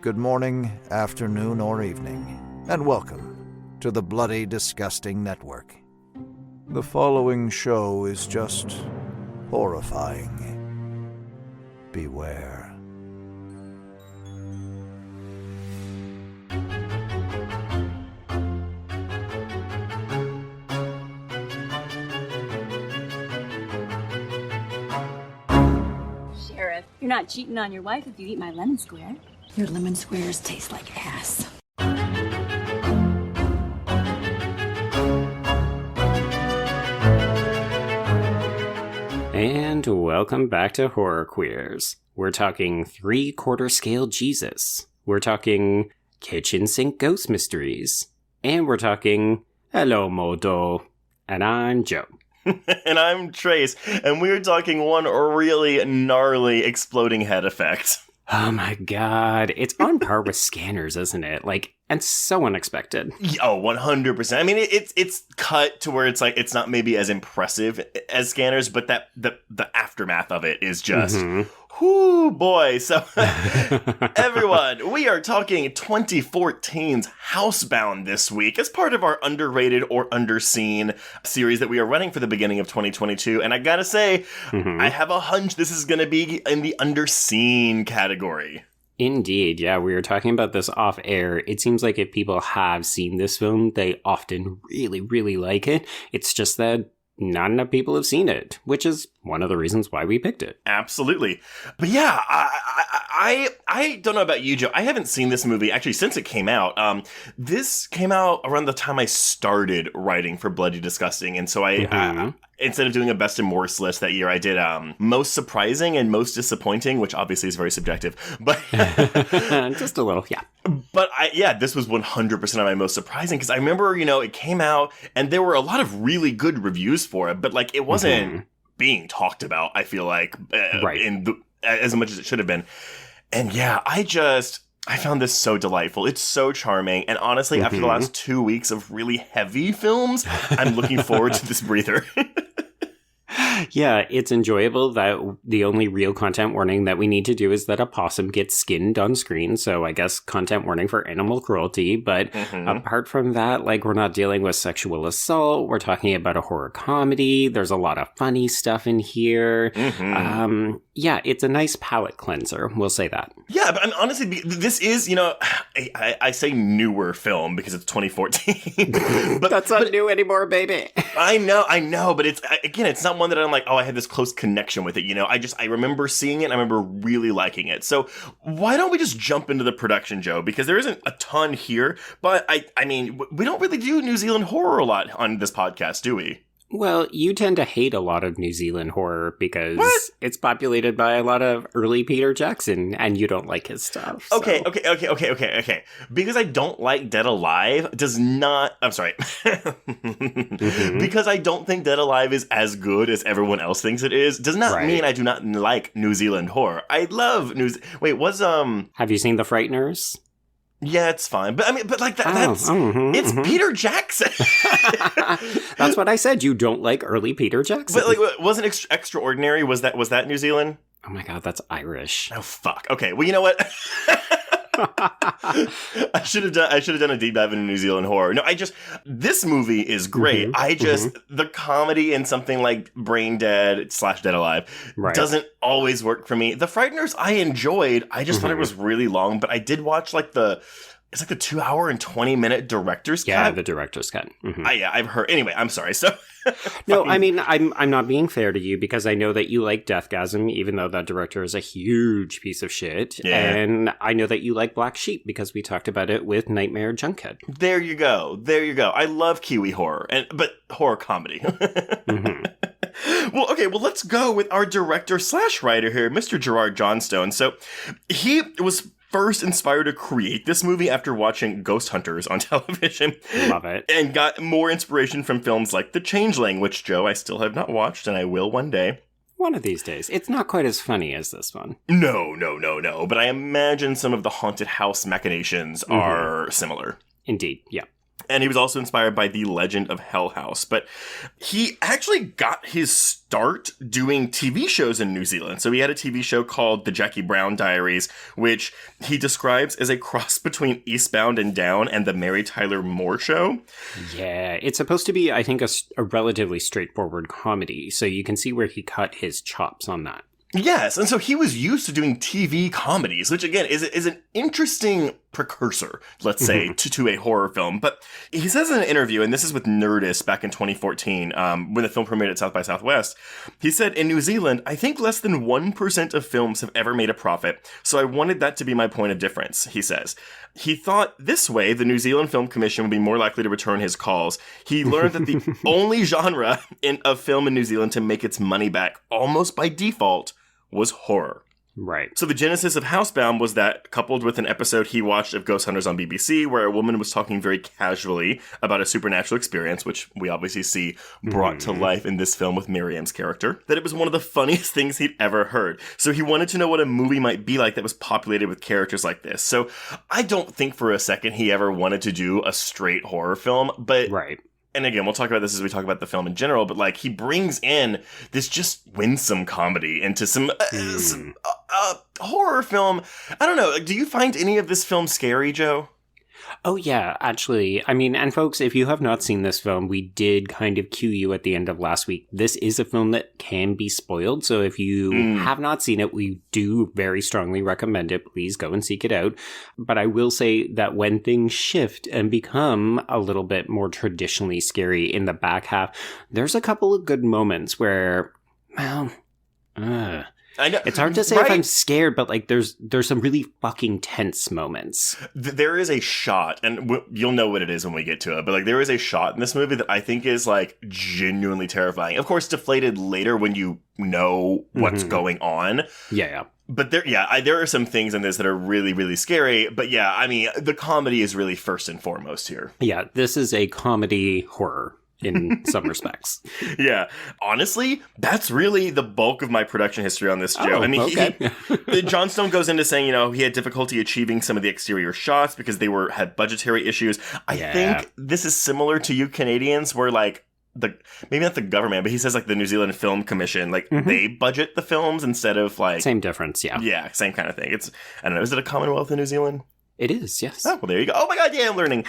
good morning, afternoon, or evening, and welcome to the Bloody Disgusting Network. The following show is just horrifying. Beware. Sheriff, you're not cheating on your wife if you eat my lemon square. Your lemon squares taste like ass. And welcome back to Horror Queers. We're talking 3/4 scale Jesus. We're talking kitchen sink ghost mysteries. And we're talking Hello Modo. And I'm Joe. And I'm Trace, and we're talking one really gnarly exploding head effect. Oh my god, it's on par with Scanners, isn't it? And so unexpected. Oh, 100%. I mean, it's cut to where it's like, it's not maybe as impressive as Scanners, but that the aftermath of it is just, whoo, boy. So, everyone, we are talking 2014's Housebound this week as part of our underrated or underseen series that we are running for the beginning of 2022. And I gotta say, I have a hunch this is gonna be in the underseen category. Indeed, yeah, we were talking about this off air. It seems like if people have seen this film, they often really, really like it. It's just that not enough people have seen it, which is one of the reasons why we picked it. Absolutely. But yeah, I don't know about you, Joe. I haven't seen this movie actually since it came out. This came out around the time I started writing for Bloody Disgusting. And so I instead of doing a best and worst list that year, I did most surprising and most disappointing, which obviously is very subjective. But just a little, yeah. But this was 100% of my most surprising, because I remember, it came out and there were a lot of really good reviews for it, but it wasn't being talked about, I feel like, as much as it should have been. And yeah, I found this so delightful. It's so charming. And honestly, after the last 2 weeks of really heavy films, I'm looking forward to this breather. Yeah, it's enjoyable. That the only real content warning that we need to do is that a possum gets skinned on screen. So I guess content warning for animal cruelty. But apart from that, we're not dealing with sexual assault. We're talking about a horror comedy. There's a lot of funny stuff in here. Yeah, it's a nice palate cleanser. We'll say that. Yeah, but honestly, this is, I say newer film because it's 2014. but that's not new anymore, baby. I know. But it's not one that I'm like, oh, I had this close connection with it. I remember seeing it and I remember really liking it. So why don't we just jump into the production, Joe? Because there isn't a ton here. But I mean, we don't really do New Zealand horror a lot on this podcast, do we? Well, you tend to hate a lot of New Zealand horror because it's populated by a lot of early Peter Jackson, and you don't like his stuff. So. Okay. Because I don't like Dead Alive does not... I'm sorry. Because I don't think Dead Alive is as good as everyone else thinks it is, does not mean I do not like New Zealand horror. I love Wait, was... Have you seen The Frighteners? Yeah, it's fine. But I mean, it's Peter Jackson. That's what I said. You don't like early Peter Jackson. But wasn't Extraordinary? Was that New Zealand? Oh my god, that's Irish. Oh fuck. Okay, well, you know what? I should have done a deep dive into New Zealand horror. No, this movie is great. The comedy in something like Brain Dead / Dead Alive doesn't always work for me. The Frighteners I enjoyed. I just thought it was really long, but I did watch it's the 2 hour and 20-minute director's cut. Yeah, the director's cut. I've heard. Anyway, I'm sorry. So no, I mean, I'm not being fair to you because I know that you like Deathgasm, even though that director is a huge piece of shit. Yeah. And I know that you like Black Sheep because we talked about it with Nightmare Junkhead. There you go. I love Kiwi horror, but horror comedy. Well, okay, let's go with our director / writer here, Mr. Gerard Johnstone. So he was first inspired to create this movie after watching Ghost Hunters on television. Love it. And got more inspiration from films like The Changeling, which, Joe, I still have not watched, and I will one day. One of these days. It's not quite as funny as this one. No. But I imagine some of the haunted house machinations are similar. Indeed, yeah. And he was also inspired by The Legend of Hell House. But he actually got his start doing TV shows in New Zealand. So he had a TV show called The Jackie Brown Diaries, which he describes as a cross between Eastbound and Down and The Mary Tyler Moore Show. Yeah, it's supposed to be, I think, a relatively straightforward comedy. So you can see where he cut his chops on that. Yes, and so he was used to doing TV comedies, which again is an interesting precursor, let's say, to a horror film. But he says in an interview, and this is with Nerdist back in 2014, when the film premiered at South by Southwest, he said, "In New Zealand, I think less than 1% of films have ever made a profit, so I wanted that to be my point of difference," he says. He thought this way, the New Zealand Film Commission would be more likely to return his calls. He learned that the only genre of film in New Zealand to make its money back, almost by default, was horror. Right. So the genesis of Housebound was that, coupled with an episode he watched of Ghost Hunters on BBC, where a woman was talking very casually about a supernatural experience, which we obviously see brought to life in this film with Miriam's character, that it was one of the funniest things he'd ever heard. So he wanted to know what a movie might be like that was populated with characters like this. So I don't think for a second he ever wanted to do a straight horror film, but... Right. And again, we'll talk about this as we talk about the film in general, but like he brings in this just winsome comedy into some horror film. I don't know. Like, do you find any of this film scary, Joe? Oh, yeah, actually. I mean, and folks, if you have not seen this film, we did kind of cue you at the end of last week. This is a film that can be spoiled. So if you have not seen it, we do very strongly recommend it. Please go and seek it out. But I will say that when things shift and become a little bit more traditionally scary in the back half, there's a couple of good moments where, well, I know. It's hard to say if I'm scared, but like there's some really fucking tense moments. There is a shot, and you'll know what it is when we get to it, but like there is a shot in this movie that I think is like genuinely terrifying. Of course, deflated later when you know what's going on. Yeah. But there are some things in this that are really, really scary. But yeah, I mean, the comedy is really first and foremost here. Yeah, this is a comedy horror. In some respects. Yeah. Honestly, that's really the bulk of my production history on this, Joe. I mean, okay. Johnstone goes into saying, he had difficulty achieving some of the exterior shots because they had budgetary issues. I think this is similar to you Canadians where like maybe not the government, but he says like the New Zealand Film Commission, like they budget the films instead of like... Same difference, yeah. Yeah, same kind of thing. It's, I don't know, is it a commonwealth in New Zealand? It is, yes. Oh, well, there you go. Oh my God, yeah, I'm learning.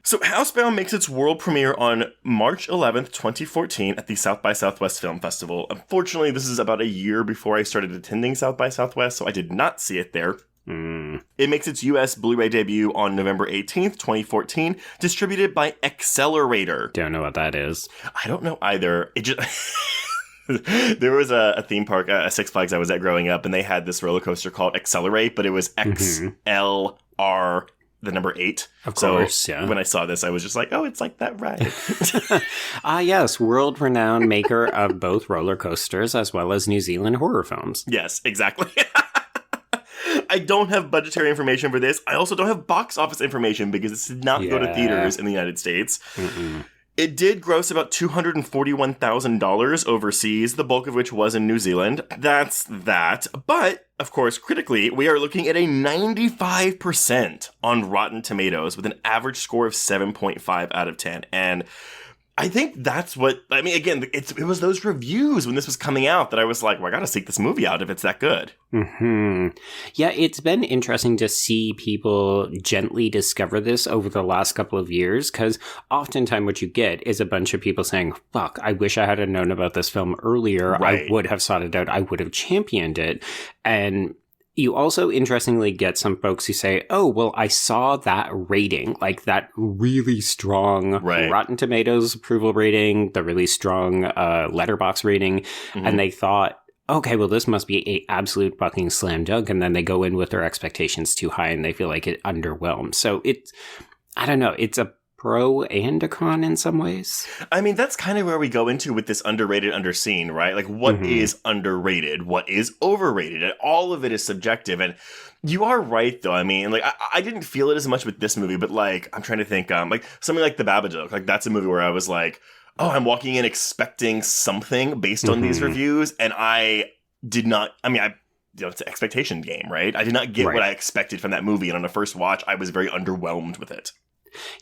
So Housebound makes its world premiere on March 11th, 2014 at the South by Southwest Film Festival. Unfortunately, this is about a year before I started attending South by Southwest, so I did not see it there. It makes its US Blu-ray debut on November 18th, 2014, distributed by Accelerator. Don't know what that is. I don't know either. It just... There was a theme park, a Six Flags I was at growing up, and they had this roller coaster called Accelerate, but it was XLR, the number 8. Of course, yeah. When I saw this, I was just like, oh, it's like that ride. Yes, world-renowned maker of both roller coasters as well as New Zealand horror films. Yes, exactly. I don't have budgetary information for this. I also don't have box office information because this did not go to theaters in the United States. It did gross about $241,000 overseas, the bulk of which was in New Zealand. That's that. But, of course, critically, we are looking at a 95% on Rotten Tomatoes with an average score of 7.5 out of 10. And I think that's what, I mean, again, it was those reviews when this was coming out that I was like, well, I gotta seek this movie out if it's that good. Yeah, it's been interesting to see people gently discover this over the last couple of years, because oftentimes what you get is a bunch of people saying, fuck, I wish I had known about this film earlier. Right. I would have sought it out. I would have championed it. And you also, interestingly, get some folks who say, oh, well, I saw that rating, like that really strong Rotten Tomatoes approval rating, the really strong Letterboxd rating, and they thought, okay, well, this must be a absolute fucking slam dunk, and then they go in with their expectations too high, and they feel like it underwhelms. So it's, I don't know, it's a pro and a con in some ways. I mean, that's kind of where we go into with this underrated, underseen, right? Like, what is underrated? What is overrated? And all of it is subjective. And you are right, though. I mean, like, I didn't feel it as much with this movie, but, like, I'm trying to think, like, something like The Babadook. Like, that's a movie where I was like, oh, I'm walking in expecting something based on these reviews. And I did not, I mean, it's an expectation game, right? I did not get what I expected from that movie, and on a first watch, I was very underwhelmed with it.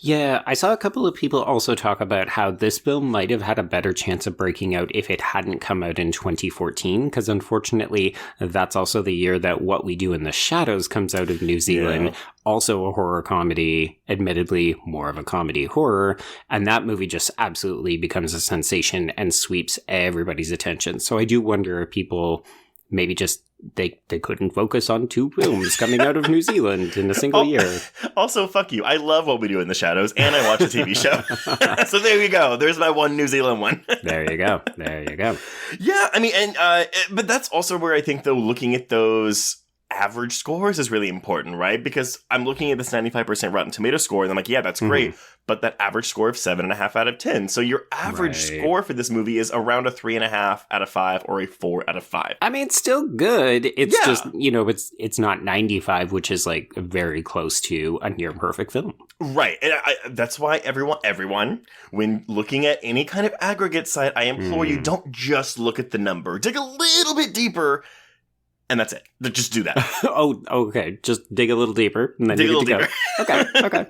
Yeah, I saw a couple of people also talk about how this film might have had a better chance of breaking out if it hadn't come out in 2014, because unfortunately, that's also the year that What We Do in the Shadows comes out of New Zealand, also a horror comedy, admittedly more of a comedy horror, and that movie just absolutely becomes a sensation and sweeps everybody's attention. So I do wonder if people maybe just they couldn't focus on 2 films coming out of New Zealand in a single year. Also, fuck you. I love What We Do in the Shadows, and I watch a TV show. So there you go. There's my one New Zealand one. There you go. There you go. Yeah, I mean, and but that's also where I think, though, looking at those average scores is really important, right? Because I'm looking at this 95% Rotten Tomato score, and I'm like, yeah, that's great. But that average score of 7.5 out of 10. So your average score for this movie is around a 3.5 out of 5 or a 4 out of 5. I mean, it's still good. It's just, it's not 95, which is like very close to a near perfect film. Right. And that's why everyone, when looking at any kind of aggregate site, I implore you, don't just look at the number. Dig a little bit deeper. And that's it. Just do that. Oh, okay. Just dig a little deeper. And then dig a little deeper. Okay.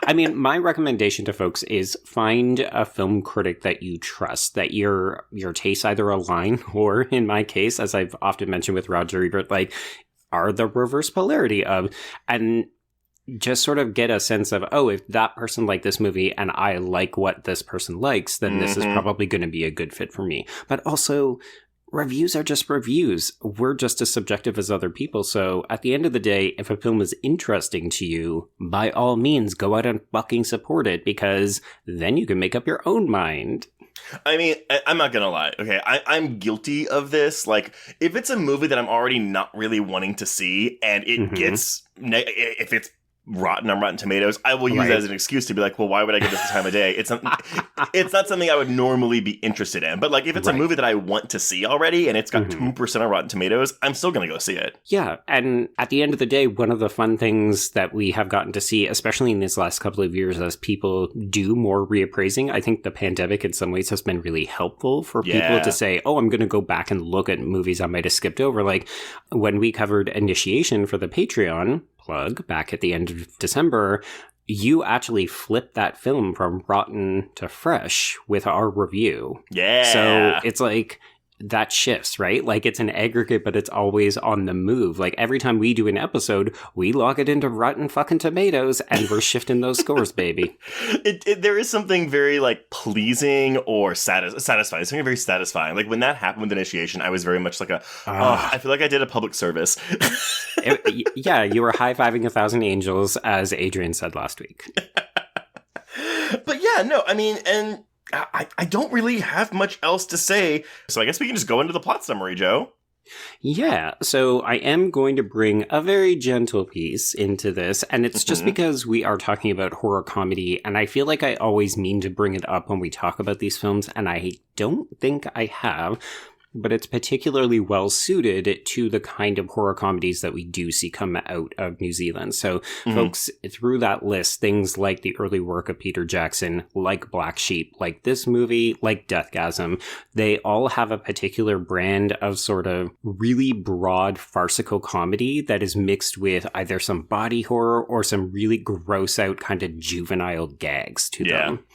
I mean, my recommendation to folks is find a film critic that you trust, that your tastes either align or, in my case, as I've often mentioned with Roger Ebert, like, are the reverse polarity of, and just sort of get a sense of, oh, if that person liked this movie and I like what this person likes, then this is probably going to be a good fit for me. But also, reviews are just reviews. We're just as subjective as other people. So at the end of the day, if a film is interesting to you, by all means, go out and fucking support it, because then you can make up your own mind. I mean, I'm not gonna lie. Okay, I'm guilty of this. Like, if it's a movie that I'm already not really wanting to see, and it gets, if it's rotten on Rotten Tomatoes, I will use that as an excuse to be like, well, why would I give this the time of day? It's not something I would normally be interested in. But like, if it's a movie that I want to see already and it's got 2% on Rotten Tomatoes, I'm still going to go see it. Yeah. And at the end of the day, one of the fun things that we have gotten to see, especially in these last couple of years, as people do more reappraising, I think the pandemic in some ways has been really helpful for people to say, oh, I'm going to go back and look at movies I might have skipped over. Like when we covered Initiation for the Patreon, plug, back at the end of December, you actually flipped that film from rotten to fresh with our review. Yeah. So it's like, that shifts, right? Like it's an aggregate, but it's always on the move. Like every time we do an episode, we log it into Rotten fucking Tomatoes and we're shifting those scores, baby. There is something very like pleasing or satisfying. Something very satisfying. Like when that happened with Initiation, I was very much like I feel like I did a public service. Yeah, you were high-fiving 1,000 angels, as Adrian said last week. But yeah, no, I mean, and I don't really have much else to say, so I guess we can just go into the plot summary, Joe. Yeah, so I am going to bring a very gentle piece into this, and it's just because we are talking about horror comedy, and I feel like I always mean to bring it up when we talk about these films, and I don't think I have. But it's particularly well suited to the kind of horror comedies that we do see come out of New Zealand. So, folks, through that list, things like the early work of Peter Jackson, like Black Sheep, like this movie, like Deathgasm, they all have a particular brand of sort of really broad farcical comedy that is mixed with either some body horror or some really gross out kind of juvenile gags to them.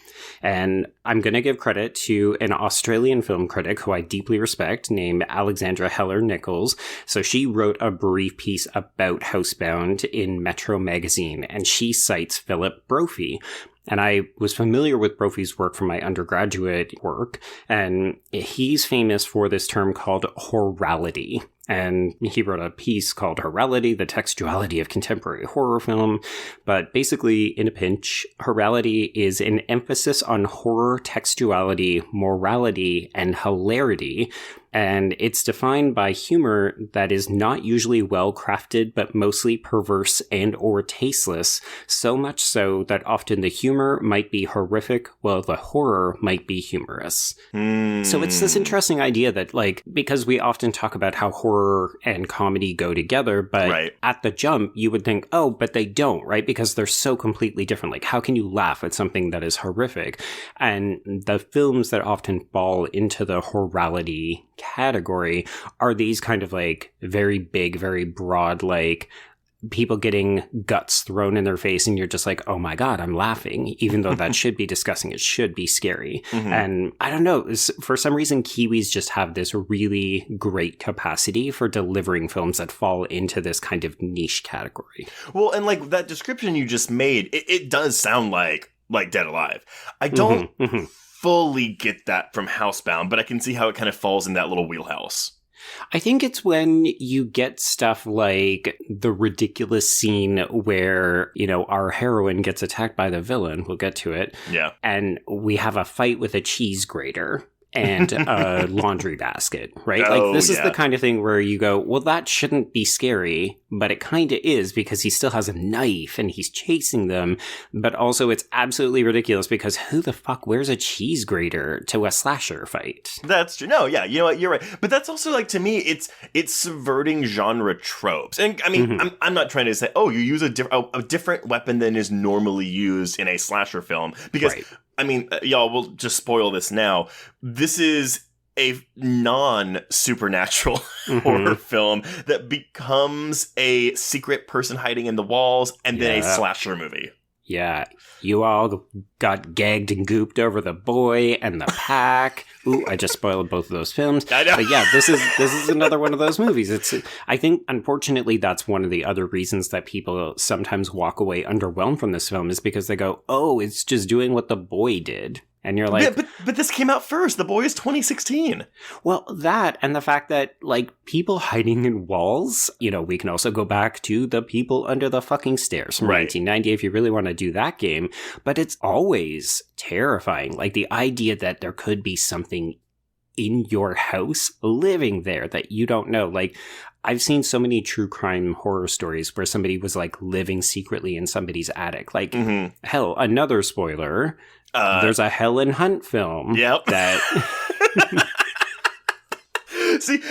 And I'm going to give credit to an Australian film critic who I deeply respect, named Alexandra Heller-Nichols. So she wrote a brief piece about Housebound in Metro magazine, and she cites Philip Brophy. And I was familiar with Brophy's work from my undergraduate work, and he's famous for this term called horrality. And he wrote a piece called Horrality, the Textuality of Contemporary Horror Film. But basically, in a pinch, horrality is an emphasis on horror textuality, morality, and hilarity. And it's defined by humor that is not usually well crafted, but mostly perverse and or tasteless, so much so that often the humor might be horrific, while the horror might be humorous. So it's this interesting idea that, like, because we often talk about how horror and comedy go together, but at the jump, you would think, oh, but they don't, right? Because they're so completely different. Like, how can you laugh at something that is horrific? And the films that often fall into the horrality category are these kind of like very big, very broad, like people getting guts thrown in their face, and you're just like, oh my God, I'm laughing, even though that should be disgusting. It should be scary. And I don't know, for some reason, Kiwis just have this really great capacity for delivering films that fall into this kind of niche category. Well, and like that description you just made, it does sound like Dead Alive. I don't fully get that from Housebound, but I can see how it kind of falls in that little wheelhouse. I think it's when you get stuff like the ridiculous scene where, you know, our heroine gets attacked by the villain. We'll get to it. Yeah. And we have a fight with a cheese grater and a laundry basket, right? Like, this is the kind of thing where you go, well, that shouldn't be scary, but it kind of is, because he still has a knife and he's chasing them. But also it's absolutely ridiculous because who the fuck wears a cheese grater to a slasher fight? That's true. No, yeah, you know what? You're right. But that's also, like, to me, it's subverting genre tropes. And I mean, I'm not trying to say, oh, you use a different weapon than is normally used in a slasher film, because I mean, y'all, we'll just spoil this now. This is a non-supernatural horror film that becomes a secret person hiding in the walls and then a slasher movie. Yeah, you all got gagged and gooped over the boy and the pack. Ooh, I just spoiled both of those films. I know. But yeah, this is another one of those movies. I think, unfortunately, that's one of the other reasons that people sometimes walk away underwhelmed from this film, is because they go, oh, it's just doing what the boy did. And you're like... Yeah, but this came out first. The Boy is 2016. Well, that, and the fact that, like, people hiding in walls, you know, we can also go back to The People Under the Fucking Stairs from 1990 if you really want to do that game. But it's always terrifying. Like, the idea that there could be something in your house living there that you don't know. Like, I've seen so many true crime horror stories where somebody was, like, living secretly in somebody's attic. Like, hell, another spoiler... there's a Helen Hunt film. Yep. That... See,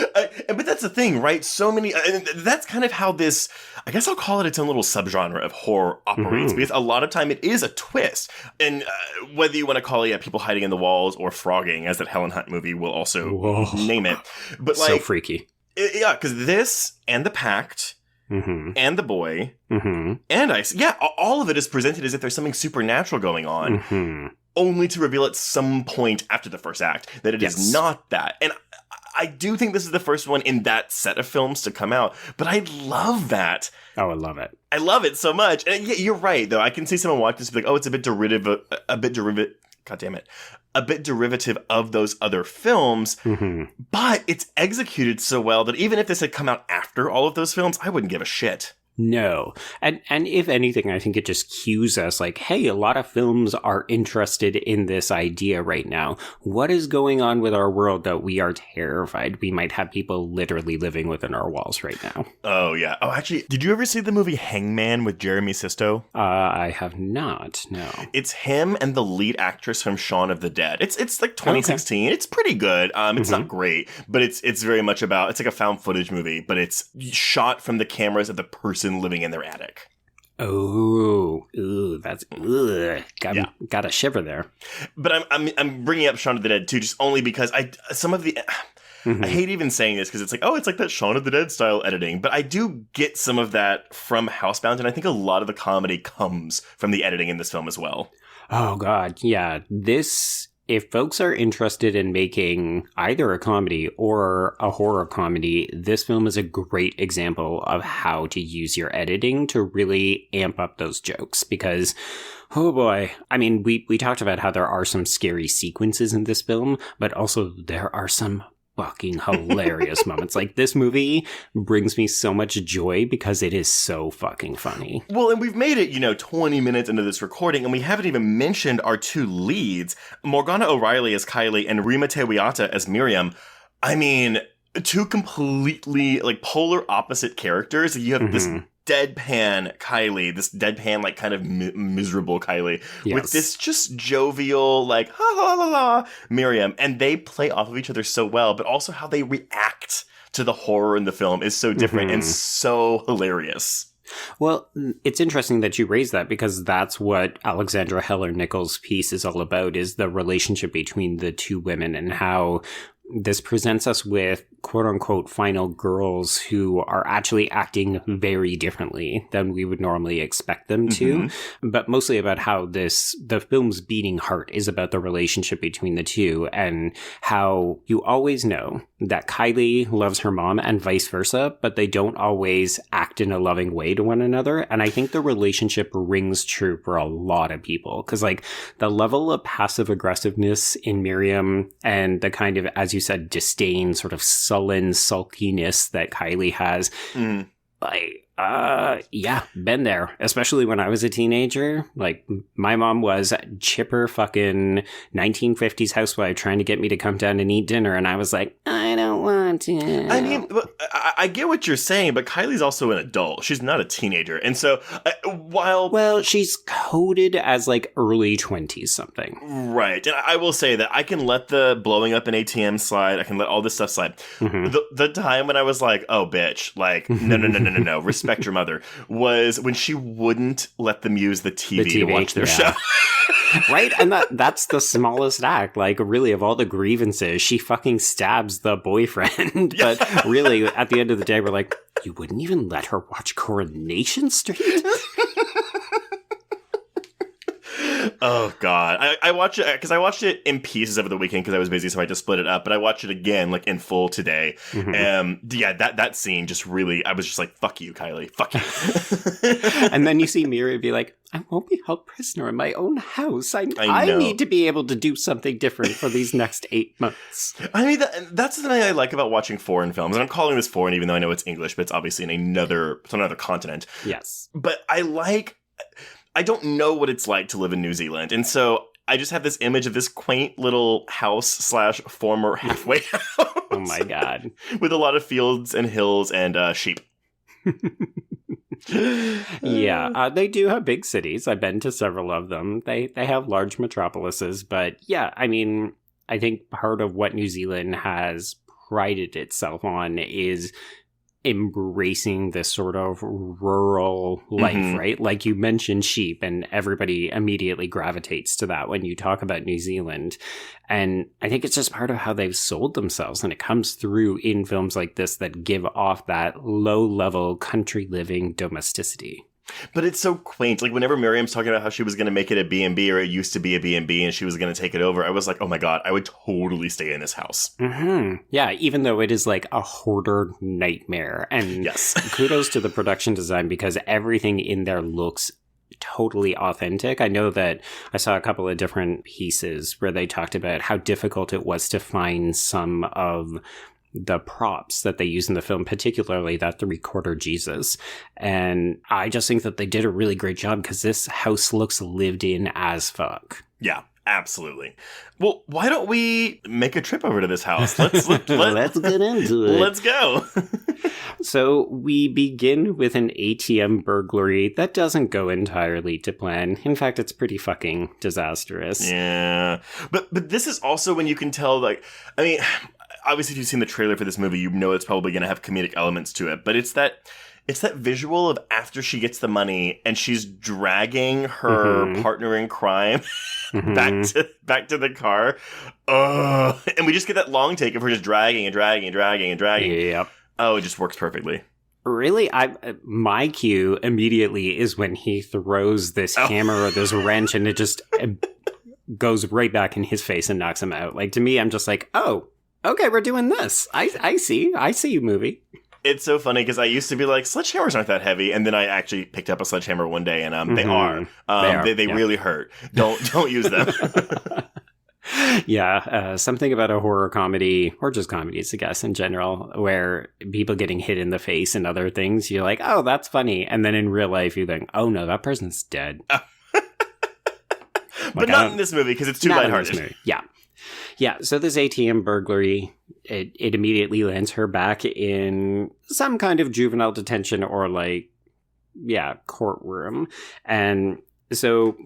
but that's the thing, right? So many... that's kind of how this... I guess I'll call it its own little subgenre of horror operates, because a lot of time it is a twist. And whether you want to call it people hiding in the walls or frogging, as that Helen Hunt movie will also name it. But like, so freaky. Yeah, because this and The Pact... and The Boy, and Ice. Yeah, all of it is presented as if there's something supernatural going on, only to reveal at some point after the first act that it is not that. And I do think this is the first one in that set of films to come out, but I love that. Oh, I love it. I love it so much. And yeah, you're right, though. I can see someone watch this and be like, oh, it's a bit derivative. God damn it. A bit derivative of those other films, but it's executed so well that even if this had come out after all of those films, I wouldn't give a shit. No. And if anything, I think it just cues us like, hey, a lot of films are interested in this idea right now. What is going on with our world that we are terrified we might have people literally living within our walls right now? Oh, yeah. Oh, actually, did you ever see the movie Hangman with Jeremy Sisto? I have not, no. It's him and the lead actress from Shaun of the Dead. It's like 2016. Okay. It's pretty good. It's not great, but it's very much about, it's like a found footage movie, but it's shot from the cameras of the person living in their attic. Oh, that's got a shiver there. But I'm bringing up Shaun of the Dead too, just only because I hate even saying this because it's like, oh, it's like that Shaun of the Dead style editing, but I do get some of that from Housebound, and I think a lot of the comedy comes from the editing in this film as well. Oh God, yeah. If folks are interested in making either a comedy or a horror comedy, this film is a great example of how to use your editing to really amp up those jokes. Because, oh boy, I mean, we talked about how there are some scary sequences in this film, but also there are some fucking hilarious moments. Like, this movie brings me so much joy because it is so fucking funny. Well, and we've made it, 20 minutes into this recording, and we haven't even mentioned our two leads, Morgana O'Reilly as Kylie and Rima Tewiata as Miriam. I mean, two completely, polar opposite characters. You have this deadpan Kylie, this deadpan, kind of miserable Kylie, with this just jovial, ha la la la Miriam, and they play off of each other so well, but also how they react to the horror in the film is so different and so hilarious. Well, it's interesting that you raise that, because that's what Alexandra Heller-Nichols' piece is all about, is the relationship between the two women and how this presents us with quote-unquote final girls who are actually acting very differently than we would normally expect them to, but mostly about how the film's beating heart is about the relationship between the two, and how you always know that Kylie loves her mom and vice versa, but they don't always act in a loving way to one another. And I think the relationship rings true for a lot of people, because like the level of passive aggressiveness in Miriam and the kind of, as you said, disdain, sort of sullen sulkiness that Kylie has, yeah, been there. Especially when I was a teenager. Like, my mom was chipper fucking 1950s housewife trying to get me to come down and eat dinner, and I was like, I don't want to. I mean, I get what you're saying, but Kylie's also an adult. She's not a teenager. And so, Well, she's coded as, like, early 20s something. Right. And I will say that I can let the blowing up an ATM slide. I can let all this stuff slide. The time when I was like, oh, bitch, like, no, respect your mother, was when she wouldn't let them use the TV to watch their show. Right? And that's the smallest act. Like, really, of all the grievances, she fucking stabs the boyfriend. But really, at the end of the day, we're like, you wouldn't even let her watch Coronation Street? Oh, God. I watched it because I watched it in pieces over the weekend because I was busy, so I just split it up. But I watched it again, like, in full today. Yeah, that scene just really, I was just like, fuck you, Kylie. Fuck you. And then you see Miri be like, I won't be held prisoner in my own house. I need to be able to do something different for these next 8 months. I mean, that's the thing I like about watching foreign films. And I'm calling this foreign, even though I know it's English, but it's obviously in another continent. Yes. But I don't know what it's like to live in New Zealand. And so I just have this image of this quaint little house / former halfway house. Oh my God. With a lot of fields and hills and sheep. Yeah, they do have big cities. I've been to several of them. They have large metropolises. But yeah, I mean, I think part of what New Zealand has prided itself on is embracing this sort of rural life, right? Like you mentioned sheep, and everybody immediately gravitates to that when you talk about New Zealand. And I think it's just part of how they've sold themselves, and it comes through in films like this that give off that low-level country living domesticity. But it's so quaint. Like, whenever Miriam's talking about how she was going to make it a B&B, or it used to be a B&B, and she was going to take it over, I was like, oh my God, I would totally stay in this house. Yeah, even though it is like a hoarder nightmare. And yes. Kudos to the production design, because everything in there looks totally authentic. I know that I saw a couple of different pieces where they talked about how difficult it was to find some of the props that they use in the film, particularly that 3/4 Jesus. And I just think that they did a really great job, because this house looks lived in as fuck. Yeah, absolutely. Well, why don't we make a trip over to this house? Let's get into it. Let's go. So we begin with an ATM burglary that doesn't go entirely to plan. In fact, it's pretty fucking disastrous. Yeah. But this is also when you can tell, like, I mean, obviously, if you've seen the trailer for this movie, you know it's probably going to have comedic elements to it. But it's that visual of after she gets the money and she's dragging her partner in crime back to the car. And we just get that long take of her just dragging and dragging and dragging and dragging. Yep. Oh, it just works perfectly. Really, my cue immediately is when he throws this hammer or this wrench, and it just goes right back in his face and knocks him out. Like, to me, I'm just like, oh, okay, we're doing this. I see you, movie. It's so funny because I used to be like, sledgehammers aren't that heavy, and then I actually picked up a sledgehammer one day, and they are. They really hurt. Don't use them. Yeah, something about a horror comedy, or just comedies, I guess, in general, where people getting hit in the face and other things, you're like, oh, that's funny. And then in real life, you think, oh no, that person's dead. But not in this movie, because it's too lighthearted. Yeah. Yeah, so this ATM burglary, it immediately lands her back in some kind of juvenile detention or, like, courtroom. And so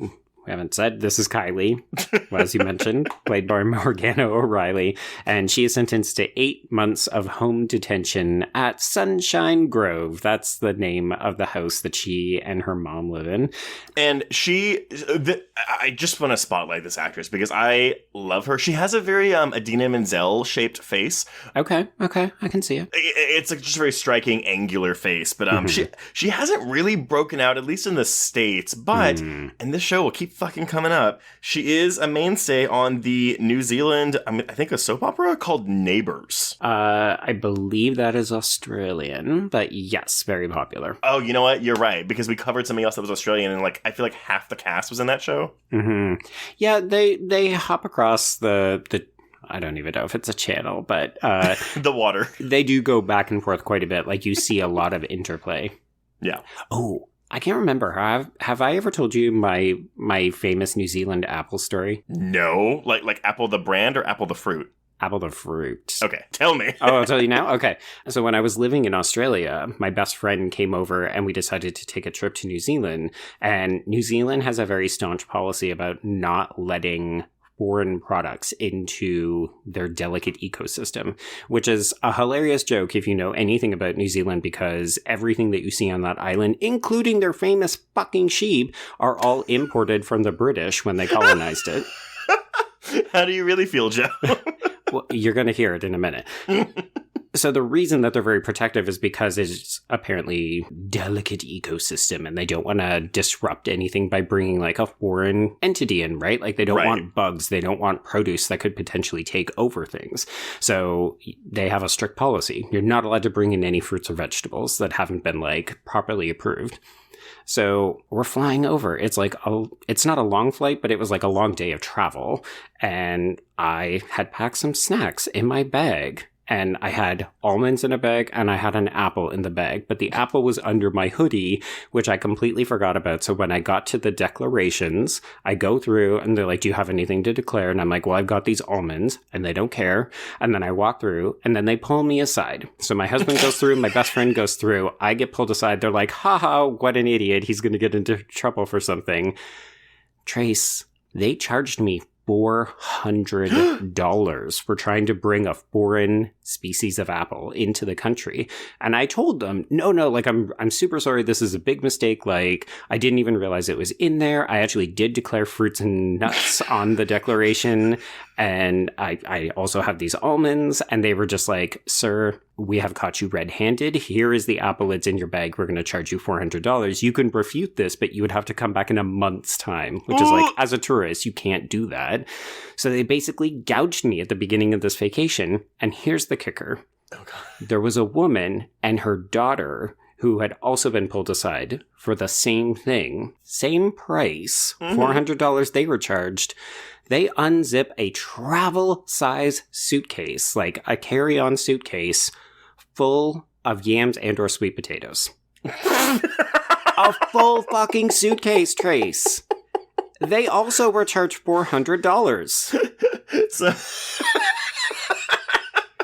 we haven't said, this is Kylie, well, as you mentioned, played by Morgana O'Reilly, and she is sentenced to 8 months of home detention at Sunshine Grove. That's the name of the house that she and her mom live in. And I just want to spotlight this actress because I love her. She has a very Idina Menzel-shaped face. Okay, I can see it. It's like just a very striking, angular face, but she hasn't really broken out, at least in the States, but, and this show will keep fucking coming up, she is a mainstay on the New Zealand, I think a soap opera called Neighbours. I believe that is Australian, but yes, very popular. Oh, you know what? You're right, because we covered something else that was Australian, and like I feel like half the cast was in that show. Mm-hmm. Yeah, they hop across the I don't even know if it's a channel, but the water. They do go back and forth quite a bit. Like you see a lot of interplay. Yeah. Oh, I can't remember. Have I ever told you my famous New Zealand apple story? No. Like Apple the brand or Apple the fruit? Apple the fruit. Okay, tell me. Oh, I'll tell you now? Okay. So when I was living in Australia, my best friend came over and we decided to take a trip to New Zealand. And New Zealand has a very staunch policy about not letting foreign products into their delicate ecosystem, which is a hilarious joke if you know anything about New Zealand, because everything that you see on that island, including their famous fucking sheep, are all imported from the British when they colonized it. How do you really feel, Joe? Well, you're going to hear it in a minute. So the reason that they're very protective is because it's apparently delicate ecosystem and they don't want to disrupt anything by bringing like a foreign entity in, right? Like they don't want bugs. They don't want produce that could potentially take over things. So they have a strict policy. You're not allowed to bring in any fruits or vegetables that haven't been like properly approved. So we're flying over. It's like, it's not a long flight, but it was like a long day of travel. And I had packed some snacks in my bag. And I had almonds in a bag and I had an apple in the bag, but the apple was under my hoodie, which I completely forgot about. So when I got to the declarations, I go through and they're like, do you have anything to declare? And I'm like, well, I've got these almonds, and they don't care. And then I walk through and then they pull me aside. So my husband goes through, my best friend goes through, I get pulled aside. They're like, haha, what an idiot. He's going to get into trouble for something. Trace, they charged me $400 for trying to bring a foreign species of apple into the country. And I told them, no, like, I'm super sorry. This is a big mistake. Like, I didn't even realize it was in there. I actually did declare fruits and nuts on the declaration. And I also have these almonds. And they were just like, sir, we have caught you red-handed. Here is the apple. It's in your bag. We're going to charge you $400. You can refute this, but you would have to come back in a month's time, which is like, as a tourist, you can't do that. So they basically gouged me at the beginning of this vacation. And here's the kicker. Oh, God. There was a woman and her daughter who had also been pulled aside for the same thing. Same price, $400 they were charged. They unzip a travel-size suitcase, like a carry-on suitcase, full of yams and or sweet potatoes. A full fucking suitcase, Trace. They also were charged $400. So,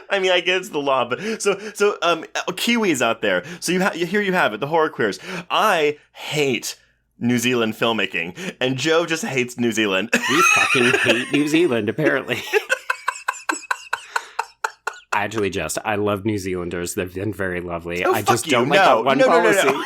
I mean, I get it's the law, but so Kiwis out there. So here you have it, the horror queers. I hate New Zealand filmmaking, and Joe just hates New Zealand. We fucking hate New Zealand, apparently. Actually, I love New Zealanders. They've been very lovely. Oh, I just don't like that one policy. No.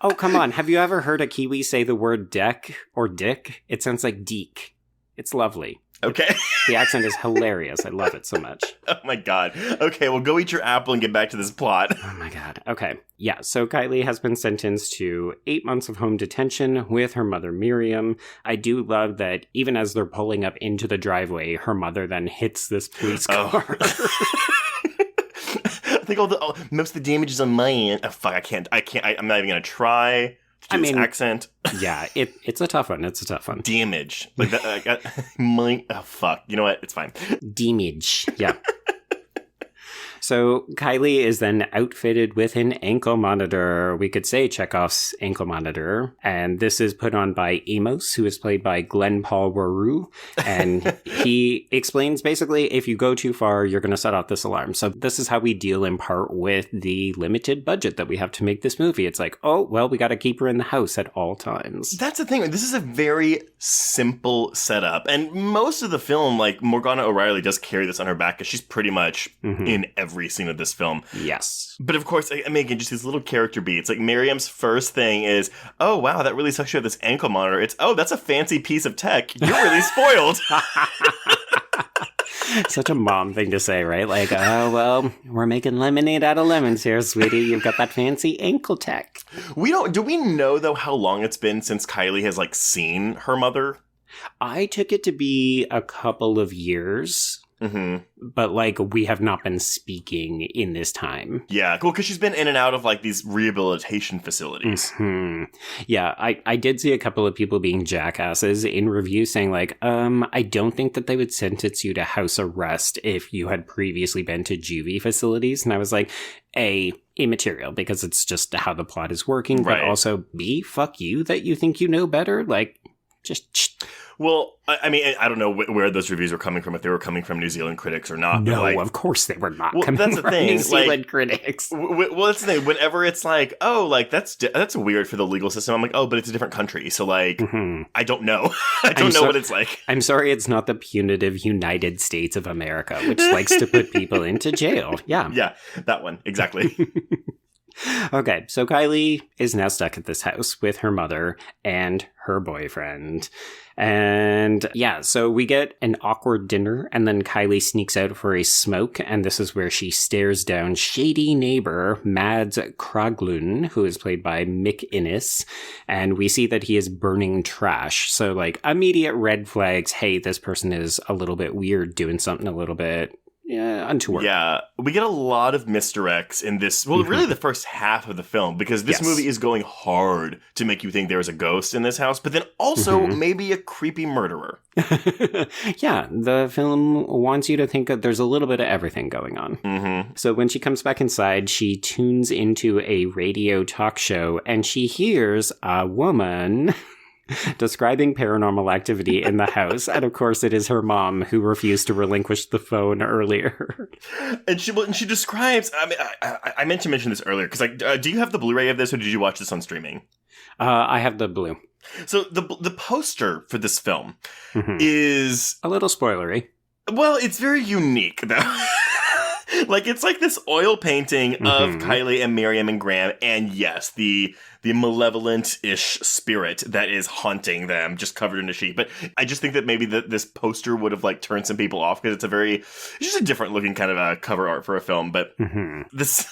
Oh, come on. Have you ever heard a Kiwi say the word deck or dick? It sounds like deek. It's lovely. Okay. The accent is hilarious. I love it so much. Oh my God. Okay, well, go eat your apple and get back to this plot. Oh my God. Okay. Yeah, so Kylie has been sentenced to 8 months of home detention with her mother, Miriam. I do love that even as they're pulling up into the driveway, her mother then hits this police car. I think most of the damage is on my end. Oh, fuck, I can't. I'm not even going to try to do this accent. Yeah, it's a tough one. It's a tough one. Damage. Like that, oh, fuck. You know what? It's fine. Damage. Yeah. So Kylie is then outfitted with an ankle monitor. We could say Chekhov's ankle monitor. And this is put on by Amos, who is played by Glenn Paul Waru. And he explains basically, if you go too far, you're going to set off this alarm. So this is how we deal in part with the limited budget that we have to make this movie. It's like, oh, well, we got to keep her in the house at all times. That's the thing. This is a very simple setup. And most of the film, like, Morgana O'Reilly does carry this on her back because she's pretty much in every scene of this film. Yes. But of course, I mean, again, just these little character beats. Like, Miriam's first thing is, oh, wow, that really sucks you have this ankle monitor. It's, oh, that's a fancy piece of tech. You're really spoiled. Such a mom thing to say, right? Like, oh, well, we're making lemonade out of lemons here, sweetie. You've got that fancy ankle tech. Do we know, though, how long it's been since Kylie has, like, seen her mother? I took it to be a couple of years. But, like, we have not been speaking in this time. Yeah, cool, because she's been in and out of, like, these rehabilitation facilities. Yeah, I did see a couple of people being jackasses in reviews saying, like, I don't think that they would sentence you to house arrest if you had previously been to juvie facilities. And I was like, A, immaterial, because it's just how the plot is working, but also, B, fuck you that you think you know better. Like, just... Well, I mean, I don't know where those reviews were coming from, if they were coming from New Zealand critics or not. No, like, of course they were not coming that's the from thing. New Zealand like, critics. Well, that's the thing. Whenever it's like, oh, like, that's weird for the legal system, I'm like, oh, but it's a different country. So, like, I don't know. I don't know what it's like. I'm sorry it's not the punitive United States of America, which likes to put people into jail. Yeah. Yeah, that one. Exactly. Okay, so Kylie is now stuck at this house with her mother and her boyfriend. And yeah, so we get an awkward dinner, and then Kylie sneaks out for a smoke, and this is where she stares down shady neighbor Mads Kraglund, who is played by Mick Innes, and we see that he is burning trash. So, like, immediate red flags, hey, this person is a little bit weird, doing something a little bit untoward. Yeah, we get a lot of misdirects in this, well, really the first half of the film, because this movie is going hard to make you think there is a ghost in this house, but then also maybe a creepy murderer. Yeah, the film wants you to think that there's a little bit of everything going on. So when she comes back inside, she tunes into a radio talk show, and she hears a woman... describing paranormal activity in the house. And of course, it is her mom who refused to relinquish the phone earlier. And she describes, I mean, I meant to mention this earlier, because, like, do you have the Blu-ray of this, or did you watch this on streaming? I have the Blu. So the poster for this film is... a little spoilery. Well, it's very unique, though. Like, it's like this oil painting of Kylie and Miriam and Graham, and yes, the malevolent-ish spirit that is haunting them, just covered in a sheet. But I just think that maybe this poster would have, like, turned some people off, because it's just a different looking kind of a cover art for a film. But this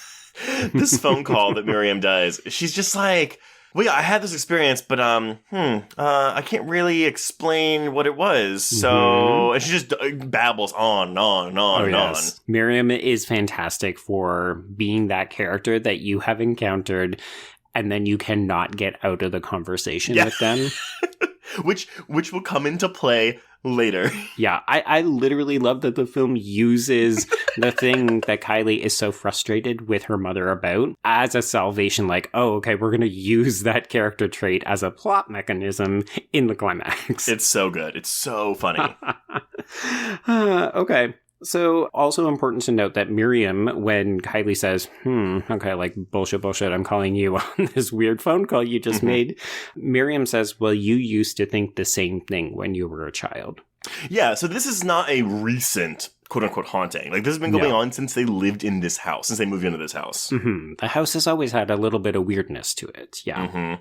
phone call that Miriam does, she's just like... Well, yeah, I had this experience, but I can't really explain what it was. So, and she just babbles on and on and on and on. Miriam is fantastic for being that character that you have encountered, and then you cannot get out of the conversation with them. which will come into play later. Yeah, I literally love that the film uses the thing that Kylie is so frustrated with her mother about as a salvation, like, oh, okay, we're going to use that character trait as a plot mechanism in the climax. It's so good. It's so funny. Okay. So, also important to note that Miriam, when Kylie says, okay, like, bullshit, I'm calling you on this weird phone call you just made, Miriam says, well, you used to think the same thing when you were a child. Yeah, so this is not a recent, quote-unquote, haunting. Like, this has been going on since they lived in this house, since they moved into this house. The house has always had a little bit of weirdness to it, yeah.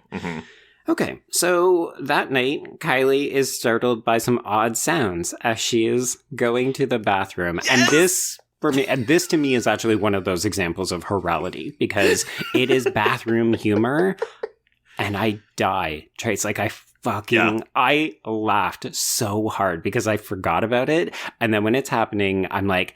Okay, so that night, Kylie is startled by some odd sounds as she is going to the bathroom. Yes! And this to me is actually one of those examples of horality, because it is bathroom humor, and I die. Trace, like, I laughed so hard because I forgot about it, and then when it's happening, I'm like,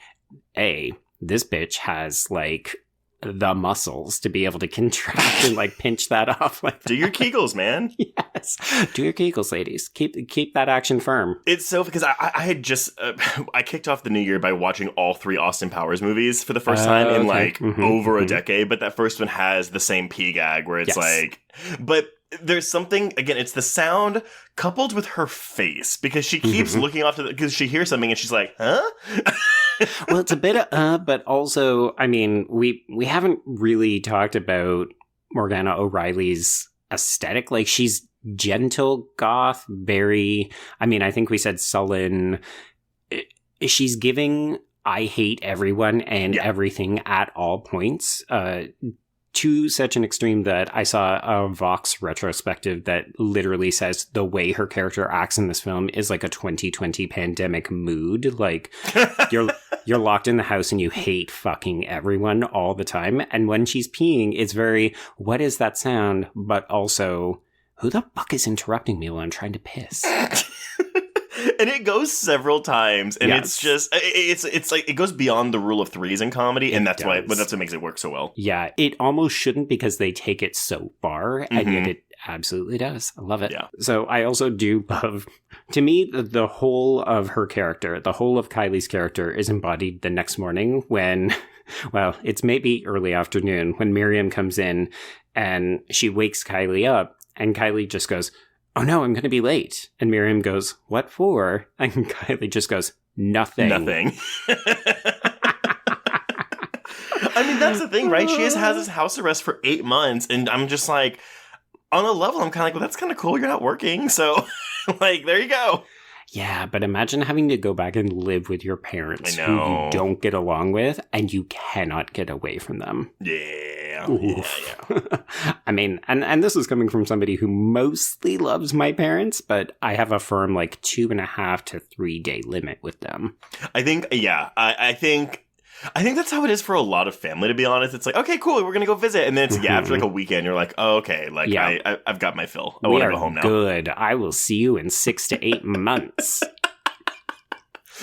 hey, this bitch has, like... the muscles to be able to contract and, like, pinch that off. Like, do your Kegels, man. Yeah. Yes. Do your Kegels, ladies. Keep that action firm. It's so, because I had just, I kicked off the new year by watching all 3 Austin Powers movies for the first time in over a decade. But that first one has the same pee gag where it's but there's something, again, it's the sound coupled with her face, because she keeps looking off to because she hears something and she's like, huh? Well, it's a bit of, but also, I mean, we haven't really talked about Morgana O'Reilly's aesthetic. Like, she's gentle goth, very, I mean, I think we said sullen. She's giving I hate everyone and everything at all points, to such an extreme that I saw a Vox retrospective that literally says the way her character acts in this film is like a 2020 pandemic mood. Like, you're locked in the house and you hate fucking everyone all the time. And when she's peeing, it's very, what is that sound? But also, who the fuck is interrupting me while I'm trying to piss? And it goes several times, and it's just it's like it goes beyond the rule of threes in comedy, and that's what makes it work so well. Yeah, it almost shouldn't, because they take it so far, and yet it absolutely does. I love it. Yeah. So I also do love, to me, the whole of her character, the whole of Kylie's character is embodied the next morning when, well, it's maybe early afternoon, when Miriam comes in and she wakes Kylie up, and Kylie just goes, oh no, I'm going to be late. And Miriam goes, what for? And Kylie just goes, nothing. Nothing. I mean, that's the thing, right? She has this house arrest for 8 months, and I'm just like, on a level, I'm kind of like, well, that's kind of cool. You're not working. So, like, there you go. Yeah, but imagine having to go back and live with your parents who you don't get along with, and you cannot get away from them. Yeah. I mean, and this is coming from somebody who mostly loves my parents, but I have a firm, like, 2.5 to 3 day limit with them. I think, I think that's how it is for a lot of family, to be honest. It's like, okay, cool, we're going to go visit. And then it's, after like a weekend, you're like, oh, okay, like, I've got my fill. I want to go home now. Good. I will see you in 6 to 8 months.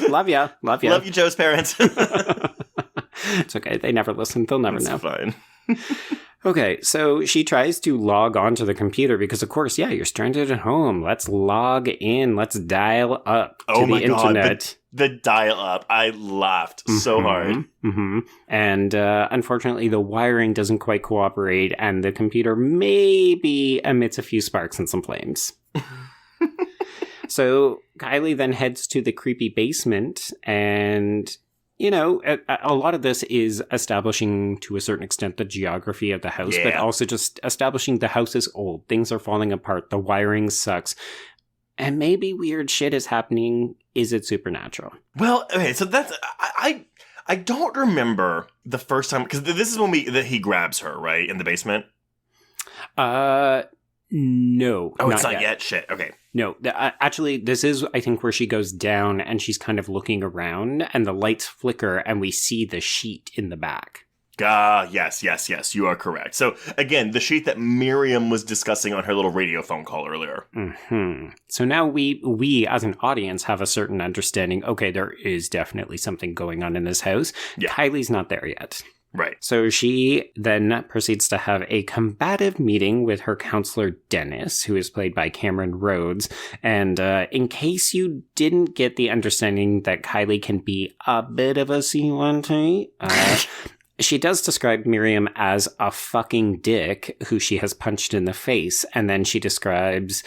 Love ya. Love you, Joe's parents. It's okay. They never listen. They'll never know. It's fine. Okay, so she tries to log onto the computer because, of course, you're stranded at home. Let's log in. Let's dial up to the internet. The dial up. I laughed so hard. And unfortunately, the wiring doesn't quite cooperate, and the computer maybe emits a few sparks and some flames. So Kylie then heads to the creepy basement, and you know, a lot of this is establishing, to a certain extent, the geography of the house, but also just establishing the house is old. Things are falling apart. The wiring sucks. And maybe weird shit is happening. Is it supernatural? Well, okay, so that's... I don't remember the first time... Because this is when he grabs her, right? In the basement? No. Oh, it's not yet? Shit, okay. No, actually, this is, I think, where she goes down and she's kind of looking around and the lights flicker and we see the sheet in the back. Yes, you are correct. So, again, the sheet that Miriam was discussing on her little radio phone call earlier. So now we, as an audience, have a certain understanding, okay, there is definitely something going on in this house. Yeah. Kylie's not there yet. Right. So she then proceeds to have a combative meeting with her counselor, Dennis, who is played by Cameron Rhodes. And in case you didn't get the understanding that Kylie can be a bit of a C1T, she does describe Miriam as a fucking dick who she has punched in the face. And then she describes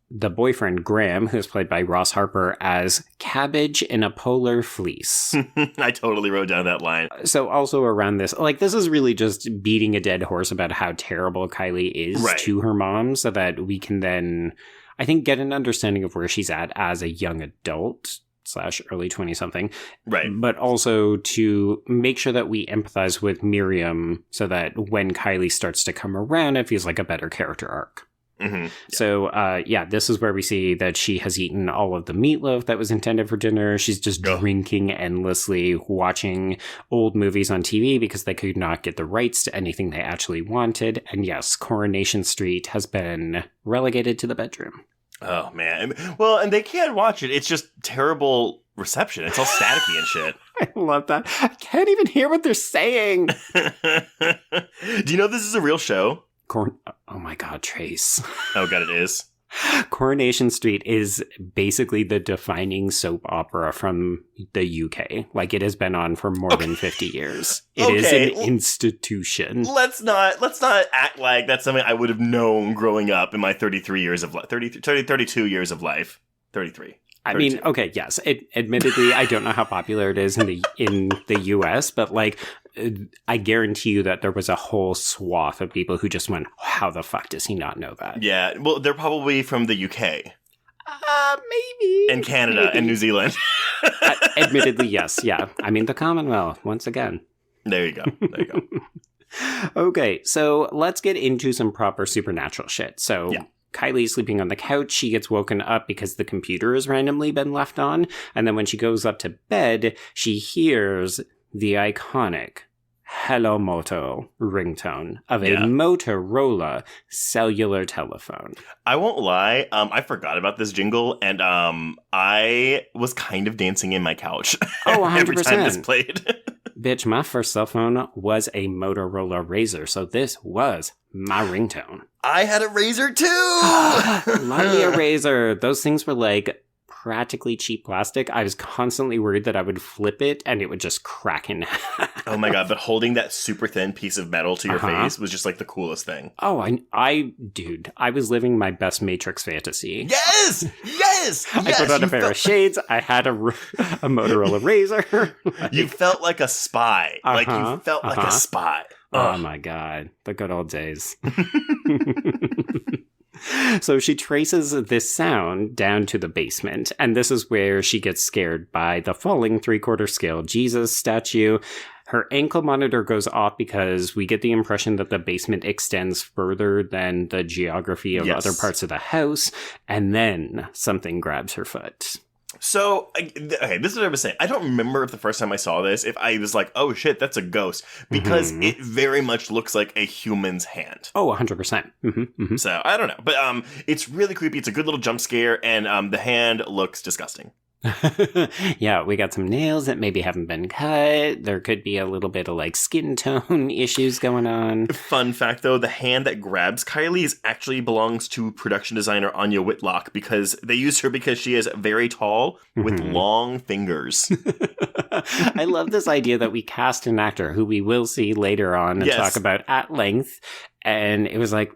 the boyfriend, Graham, who's played by Ross Harper, as cabbage in a polar fleece. I totally wrote down that line. So also around this, like, this is really just beating a dead horse about how terrible Kylie is to her mom, so that we can then, I think, get an understanding of where she's at as a young adult / early 20-something. Right. But also to make sure that we empathize with Miriam so that when Kylie starts to come around, it feels like a better character arc. So, this is where we see that she has eaten all of the meatloaf that was intended for dinner. She's just drinking endlessly, watching old movies on TV because they could not get the rights to anything they actually wanted. And yes, Coronation Street has been relegated to the bedroom. Oh, man. Well, and they can't watch it. It's just terrible reception. It's all staticky and shit. I love that. I can't even hear what they're saying. Do you know this is a real show? Oh my God, Trace. Oh God, it is. Coronation Street is basically the defining soap opera from the UK. Like, it has been on for more than 50 years. It is an institution. Let's not act like that's something I would have known growing up in my 32 years of life. 33. I mean, okay, yes. Admittedly, I don't know how popular it is in the US, but like, I guarantee you that there was a whole swath of people who just went, "How the fuck does he not know that?" Yeah, well, they're probably from the UK. Maybe. And Canada and New Zealand. Admittedly, yes. Yeah. I mean, the Commonwealth, once again. There you go. Okay, so let's get into some proper supernatural shit. So yeah. Kylie's sleeping on the couch. She gets woken up because the computer has randomly been left on. And then when she goes up to bed, she hears the iconic Hello Moto ringtone of a Motorola cellular telephone. I won't lie, I forgot about this jingle, and I was kind of dancing in my couch every time this played. Bitch, my first cell phone was a Motorola Razr, so this was my ringtone. I had a Razr too! Love me a Razr. Those things were like practically cheap plastic. I was constantly worried that I would flip it and it would just crack in half. Oh my god, but holding that super thin piece of metal to your face was just like the coolest thing. Oh, dude, I was living my best Matrix fantasy. Yes! I put on a pair of shades. I had a Motorola Razr. You felt like a spy. Like you felt like a spy. Oh my god, the good old days. So she traces this sound down to the basement, and this is where she gets scared by the falling 3/4 scale Jesus statue. Her ankle monitor goes off because we get the impression that the basement extends further than the geography of other parts of the house, and then something grabs her foot. So, okay, this is what I was saying. I don't remember if the first time I saw this, if I was like, oh shit, that's a ghost. Because it very much looks like a human's hand. Oh, 100%. So, I don't know. But it's really creepy. It's a good little jump scare, and the hand looks disgusting. Yeah, we got some nails that maybe haven't been cut. There could be a little bit of like skin tone issues going on. Fun fact though, the hand that grabs Kylie's actually belongs to production designer Anya Whitlock, because they used her because she is very tall with long fingers. I love this idea that we cast an actor who we will see later on and talk about at length. And it was like,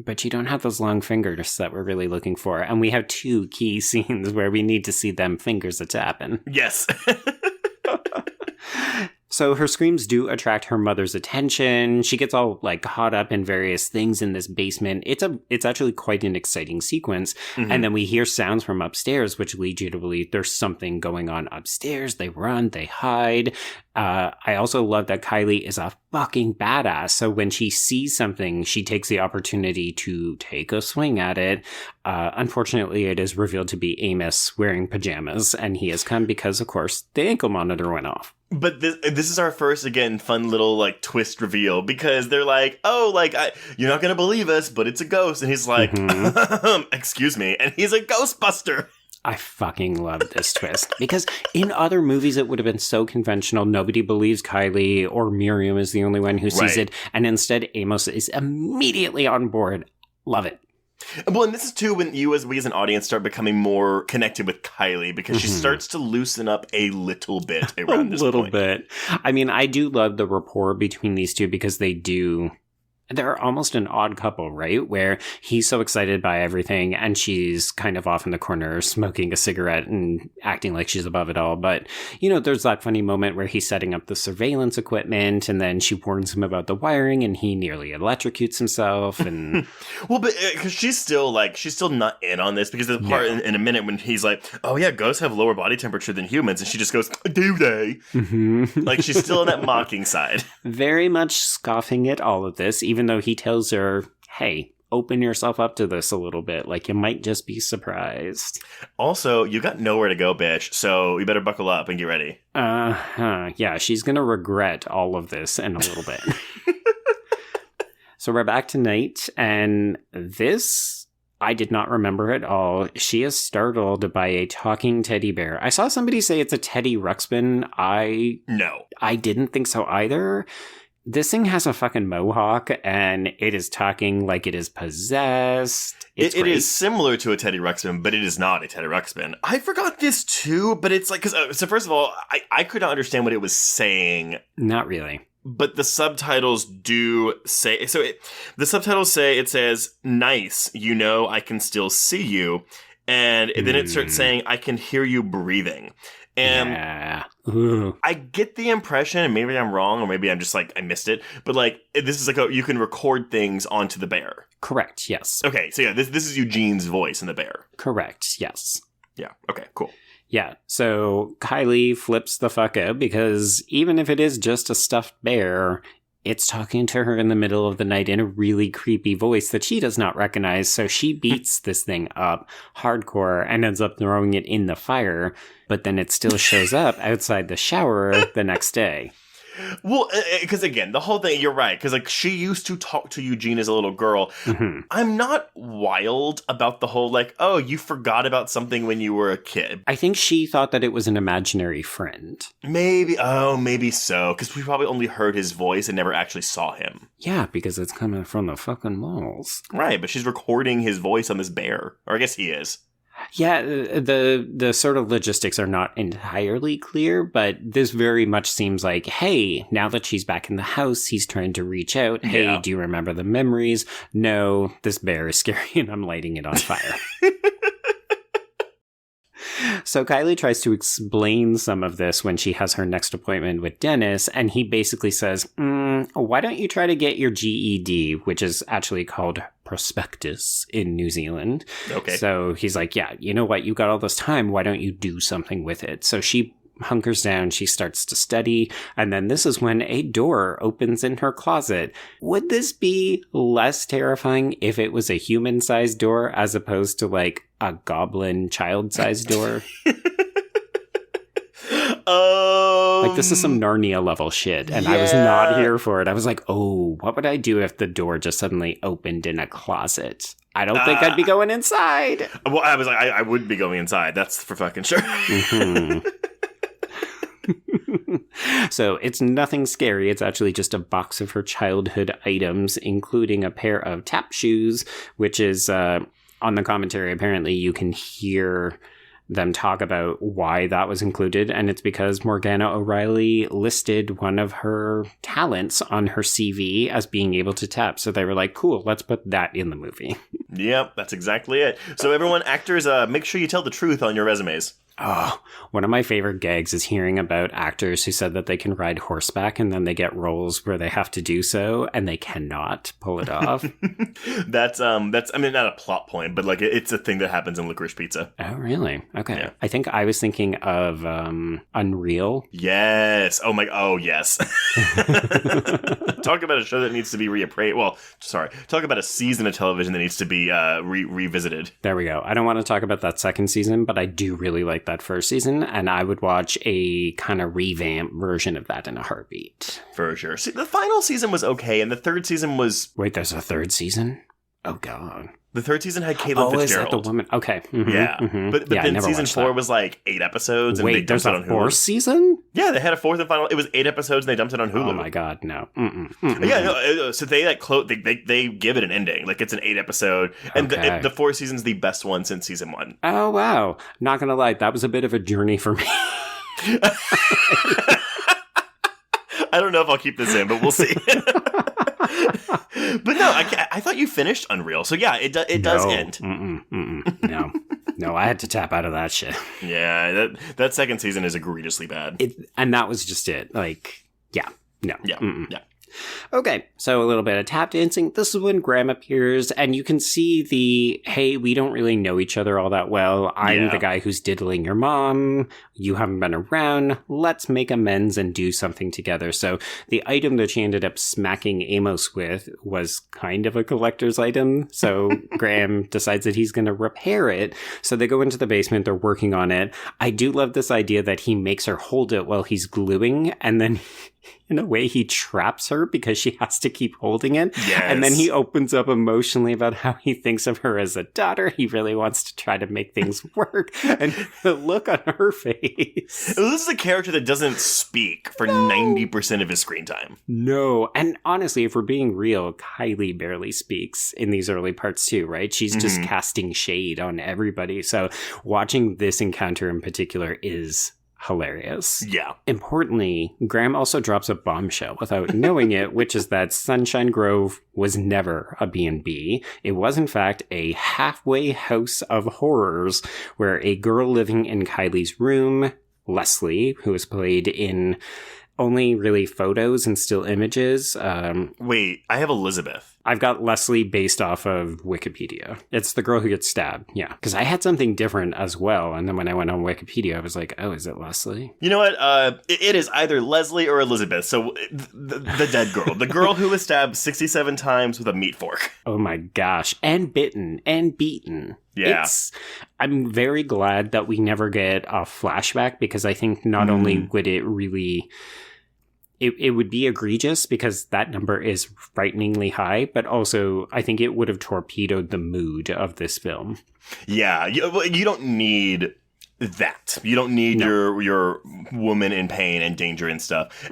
but you don't have those long fingers that we're really looking for. And we have 2 key scenes where we need to see them fingers a-tapping. Yes. So her screams do attract her mother's attention. She gets all like caught up in various things in this basement. It's actually quite an exciting sequence. And then we hear sounds from upstairs, which lead you to believe there's something going on upstairs. They run, they hide. I also love that Kylie is a fucking badass. So when she sees something, she takes the opportunity to take a swing at it. Unfortunately, it is revealed to be Amos wearing pajamas, and he has come because, of course, the ankle monitor went off. But this is our first, again, fun little, like, twist reveal, because they're like, oh, like, you're not going to believe us, but it's a ghost. And he's like, excuse me. And he's a Ghostbuster. I fucking love this twist, because in other movies, it would have been so conventional. Nobody believes Kylie, or Miriam is the only one who sees it. And instead, Amos is immediately on board. Love it. Well, and this is too when we as an audience start becoming more connected with Kylie, because she starts to loosen up a little bit around this point. A little bit. I mean, I do love the rapport between these two, because they're almost an odd couple, right? Where he's so excited by everything and she's kind of off in the corner smoking a cigarette and acting like she's above it all. But, you know, there's that funny moment where he's setting up the surveillance equipment and then she warns him about the wiring and he nearly electrocutes himself. And well, but because she's still not in on this, because there's a part in a minute when he's like, oh yeah, ghosts have lower body temperature than humans. And she just goes, do they? Like, she's still on that mocking side. Very much scoffing at all of this, even though he tells her, hey, open yourself up to this a little bit. Like, you might just be surprised. Also, you got nowhere to go, bitch. So you better buckle up and get ready. Yeah, she's going to regret all of this in a little bit. So we're back tonight, and this, I did not remember at all. She is startled by a talking teddy bear. I saw somebody say it's a Teddy Ruxpin. No. I didn't think so either. this thing has a fucking mohawk, and it is talking like it is possessed. It is similar to a Teddy Ruxpin, but it is not a Teddy Ruxpin. I forgot this too, but it's like, so first of all, I could not understand what it was saying. Not really. But the subtitles do say, the subtitles say, it says, nice, I can still see you. And then it starts saying, I can hear you breathing. And yeah. I get the impression, and maybe I'm wrong, or maybe I'm just like, I missed it, but like, this is like, you can record things onto the bear. Correct, yes. Okay, so yeah, this is Eugene's voice in the bear. Correct, yes. Yeah, okay, cool. Yeah, so Kylie flips the fuck out because even if it is just a stuffed bear, it's talking to her in the middle of the night in a really creepy voice that she does not recognize, so she beats this thing up hardcore and ends up throwing it in the fire, but then it still shows up outside the shower the next day. Well, because again, the whole thing, you're right, because like she used to talk to Eugene as a little girl. Mm-hmm. I'm not wild about the whole like, oh, you forgot about something when you were a kid. I think she thought that it was an imaginary friend. Maybe so, because we probably only heard his voice and never actually saw him. Yeah, because it's coming from the fucking walls. Right, but she's recording his voice on this bear. Or I guess he is. Yeah, the sort of logistics are not entirely clear, but this very much seems like, hey, now that she's back in the house, he's trying to reach out. Hey, yeah. Do you remember the memories? No, this bear is scary and I'm lighting it on fire. So Kylie tries to explain some of this when she has her next appointment with Dennis, and he basically says, why don't you try to get your GED, which is actually called prospectus in New Zealand. Okay. So he's like, yeah, you know what? You got all this time. Why don't you do something with it? So she hunkers down, she starts to study, and then this is when a door opens in her closet. Would this be less terrifying if it was a human-sized door as opposed to like a goblin child-sized door? Like, this is some Narnia level shit, and yeah. I was not here for it. I was like, oh, what would I do if the door just suddenly opened in a closet? I don't think I'd be going inside. Well, I was like, I would be going inside. That's for fucking sure. Mm-hmm. So it's nothing scary. It's actually just a box of her childhood items, including a pair of tap shoes, which is on the commentary. Apparently, you can hear them talk about why that was included, and it's because Morgana O'Reilly listed one of her talents on her CV as being able to tap. So they were like, cool, let's put that in the movie. Yep, that's exactly it. So everyone, actors, make sure you tell the truth on your resumes. Oh, one of my favorite gags is hearing about actors who said that they can ride horseback and then they get roles where they have to do so and they cannot pull it off. That's I mean, not a plot point, but like it's a thing that happens in Licorice Pizza. Oh, really? Okay. Yeah. I think I was thinking of Unreal. Yes. Oh, yes. Talk about a show that needs to be reappraised. Well, sorry. Talk about a season of television that needs to be revisited. There we go. I don't want to talk about that second season, but I do really like that first season, and I would watch a kind of revamped version of that in a heartbeat. For sure. See, the final season was okay, and the third season was... Wait, there's a third season? Oh, God. The third season had Caitlin Fitzgerald. Is that the woman? Okay. Mm-hmm, yeah. Mm-hmm. But then season 4 was like 8 episodes, and they dumped it on Hulu. Wait, there's a fourth season? Yeah, they had a fourth and final. It was 8 episodes, and they dumped it on Hulu. Oh my God, no. Yeah, no, so they they give it an ending. Like, it's an 8 episode, and the fourth season's the best one since season 1. Oh, wow. Not gonna lie, that was a bit of a journey for me. I don't know if I'll keep this in, but we'll see. But no, I thought you finished Unreal. So yeah, it does end. No, I had to tap out of that shit. Yeah, that second season is egregiously bad. And that was just it. Like, yeah, no. Yeah, yeah. Okay, so a little bit of tap dancing. This is when Graham appears, and you can see the, hey, we don't really know each other all that well. I'm the guy who's diddling your mom. You haven't been around. Let's make amends and do something together. So the item that she ended up smacking Amos with was kind of a collector's item. So Graham decides that he's going to repair it. So they go into the basement. They're working on it. I do love this idea that he makes her hold it while he's gluing, and then in a way, he traps her because she has to keep holding it. Yes. And then he opens up emotionally about how he thinks of her as a daughter. He really wants to try to make things work. And the look on her face. This is a character that doesn't speak for 90% of his screen time. No. And honestly, if we're being real, Kylie barely speaks in these early parts too, right? She's just casting shade on everybody. So watching this encounter in particular is hilarious. Yeah. Importantly, Graham also drops a bombshell without knowing it, which is that Sunshine Grove was never a B&B. It was, in fact, a halfway house of horrors where a girl living in Kylie's room, Leslie, who is played in only really photos and still images. Wait, I have Elizabeth. I've got Leslie based off of Wikipedia. It's the girl who gets stabbed. Yeah. Because I had something different as well. And then when I went on Wikipedia, I was like, oh, is it Leslie? You know what? It is either Leslie or Elizabeth. So the dead girl. The girl who was stabbed 67 times with a meat fork. Oh my gosh. And bitten and beaten. Yeah. I'm very glad that we never get a flashback because I think not only would it really... It would be egregious because that number is frighteningly high, but also I think it would have torpedoed the mood of this film. Yeah, you don't need that. You don't need your woman in pain and danger and stuff.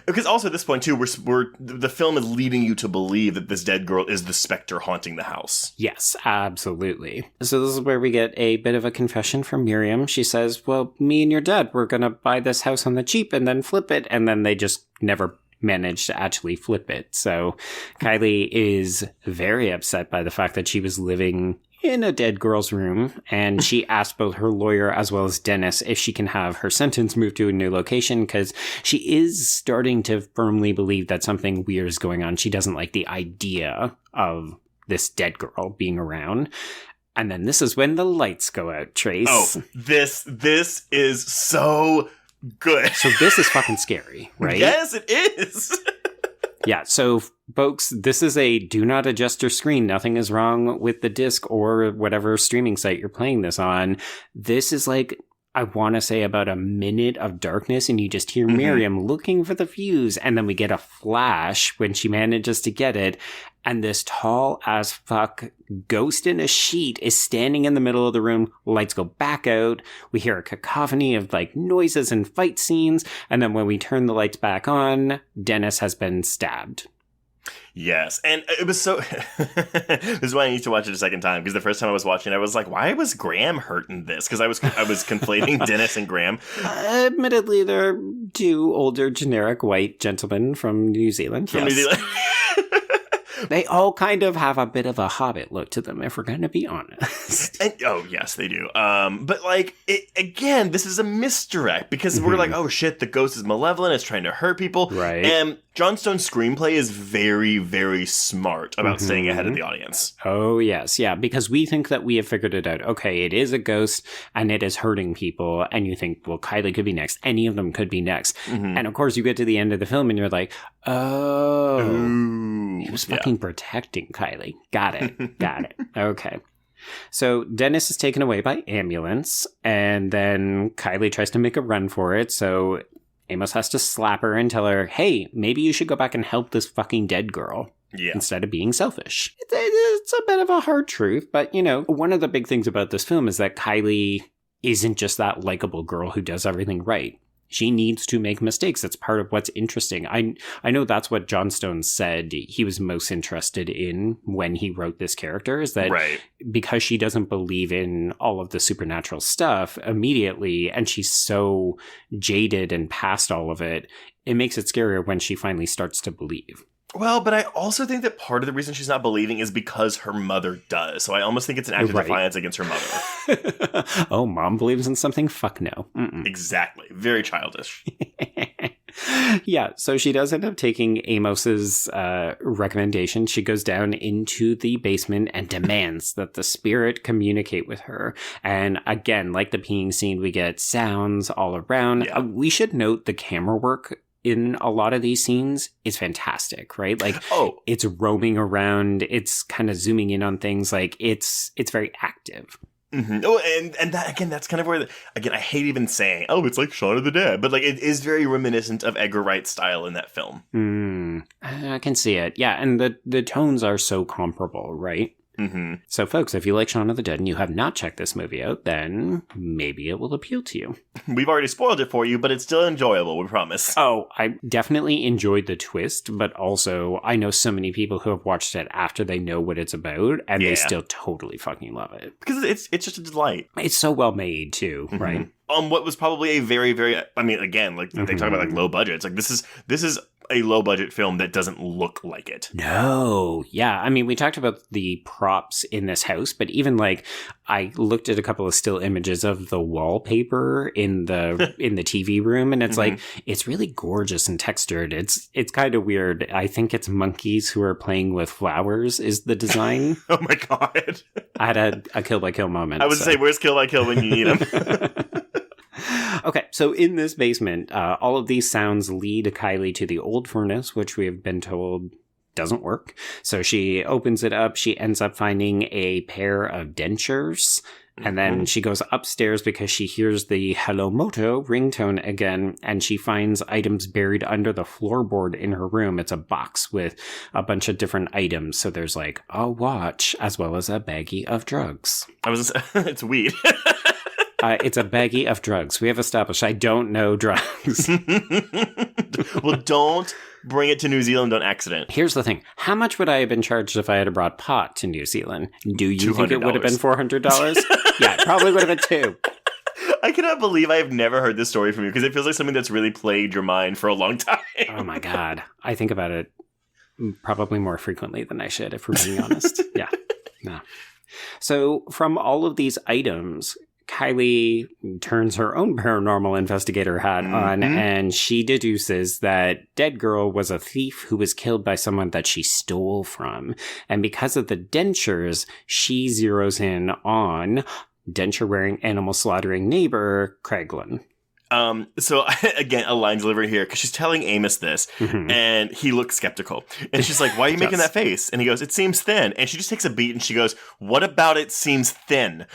Because also at this point too, the film is leading you to believe that this dead girl is the specter haunting the house. Yes, absolutely. So this is where we get a bit of a confession from Miriam. She says, well, me and your dad, we're going to buy this house on the cheap and then flip it. And then they just never managed to actually flip it. So Kylie is very upset by the fact that she was living in a dead girl's room, and she asked both her lawyer as well as Dennis if she can have her sentence moved to a new location because she is starting to firmly believe that something weird is going on. She doesn't like the idea of this dead girl being around. And then this is when the lights go out, Trace. Oh, this is so good. So this is fucking scary, right? Yes, it is. Yeah, so folks, this is a do not adjust your screen. Nothing is wrong with the disc or whatever streaming site you're playing this on. This is like, I want to say about a minute of darkness, and you just hear Miriam looking for the fuse, and then we get a flash when she manages to get it, and this tall as fuck ghost in a sheet is standing in the middle of the room. Lights go back out. We hear a cacophony of like noises and fight scenes, and then when we turn the lights back on, Dennis has been stabbed. Yes, and it was so... This is why I need to watch it a second time, because the first time I was watching, I was like, why was Graham hurt in this? Because I was conflating Dennis and Graham. Admittedly, they're two older, generic white gentlemen from New Zealand. New Zealand. They all kind of have a bit of a Hobbit look to them, if we're going to be honest. And, oh, yes, they do. But, like, again, this is a misdirect, because we're like, oh, shit, the ghost is malevolent, it's trying to hurt people. Right. And Johnstone's screenplay is very, very smart about staying ahead of the audience. Oh, yes. Yeah, because we think that we have figured it out. Okay, it is a ghost, and it is hurting people, and you think, well, Kylie could be next. Any of them could be next. And, of course, you get to the end of the film, and you're like, oh... Ooh, he was fucking protecting Kylie. Got it. Okay. So Dennis is taken away by ambulance, and then Kylie tries to make a run for it, so Amos has to slap her and tell her, hey, maybe you should go back and help this fucking dead girl. Yeah. Instead of being selfish. It's a bit of a hard truth, but, you know, one of the big things about this film is that Kylie isn't just that likable girl who does everything right. She needs to make mistakes. That's part of what's interesting. I know that's what Johnstone said he was most interested in when he wrote this character, is that because she doesn't believe in all of the supernatural stuff immediately, and she's so jaded and past all of it, it makes it scarier when she finally starts to believe. Well, but I also think that part of the reason she's not believing is because her mother does. So I almost think it's an act of defiance against her mother. Oh, mom believes in something? Fuck no. Mm-mm. Exactly. Very childish. Yeah, so she does end up taking Amos's recommendation. She goes down into the basement and demands that the spirit communicate with her. And again, like the peeing scene, we get sounds all around. Yeah. We should note the camera work in a lot of these scenes is fantastic, right? Like, it's roaming around, it's kind of zooming in on things, like it's very active. Mm-hmm. Oh, and that, again, that's kind of where, again, I hate even saying, oh, it's like Shaun of the Dead, but like it is very reminiscent of Edgar Wright's style in that film. I can see it. Yeah, and the tones are so comparable, right? Mm-hmm. So, folks, if you like Shaun of the Dead and you have not checked this movie out, then maybe it will appeal to you. We've already spoiled it for you, but it's still enjoyable, we promise. Oh, I definitely enjoyed the twist, but also I know so many people who have watched it after they know what it's about, and they still totally fucking love it. Because it's just a delight. It's so well made, too, right? What was probably a very, very, I mean, again, like they talk about like low budget. It's like this is a low budget film that doesn't look like it. No. Yeah. I mean, we talked about the props in this house, but even like I looked at a couple of still images of the wallpaper in the TV room, and it's like it's really gorgeous and textured. It's kind of weird. I think it's monkeys who are playing with flowers is the design. Oh my god. I had a Kill by Kill moment. I would say, where's Kill by Kill when you need him? Okay, so in this basement, all of these sounds lead Kylie to the old furnace, which we have been told doesn't work. So she opens it up. She ends up finding a pair of dentures. And then she goes upstairs because she hears the Hello Moto ringtone again, and she finds items buried under the floorboard in her room. It's a box with a bunch of different items. So there's like a watch as well as a baggie of drugs. It's weed. It's a baggie of drugs. We have established I don't know drugs. Well, don't bring it to New Zealand on accident. Here's the thing. How much would I have been charged if I had brought pot to New Zealand? Do you think it would have been $400? Yeah, it probably would have been $2. I cannot believe I have never heard this story from you because it feels like something that's really plagued your mind for a long time. Oh my God. I think about it probably more frequently than I should, if we're being honest. Yeah. No. So from all of these items, Kylie turns her own paranormal investigator hat on, and she deduces that Dead Girl was a thief who was killed by someone that she stole from. And because of the dentures, she zeroes in on denture-wearing, animal-slaughtering neighbor, Craiglin. So again, a line delivery here because she's telling Amos this and he looks skeptical and she's like, why are you making that face? And he goes, it seems thin. And she just takes a beat and she goes, what about it seems thin?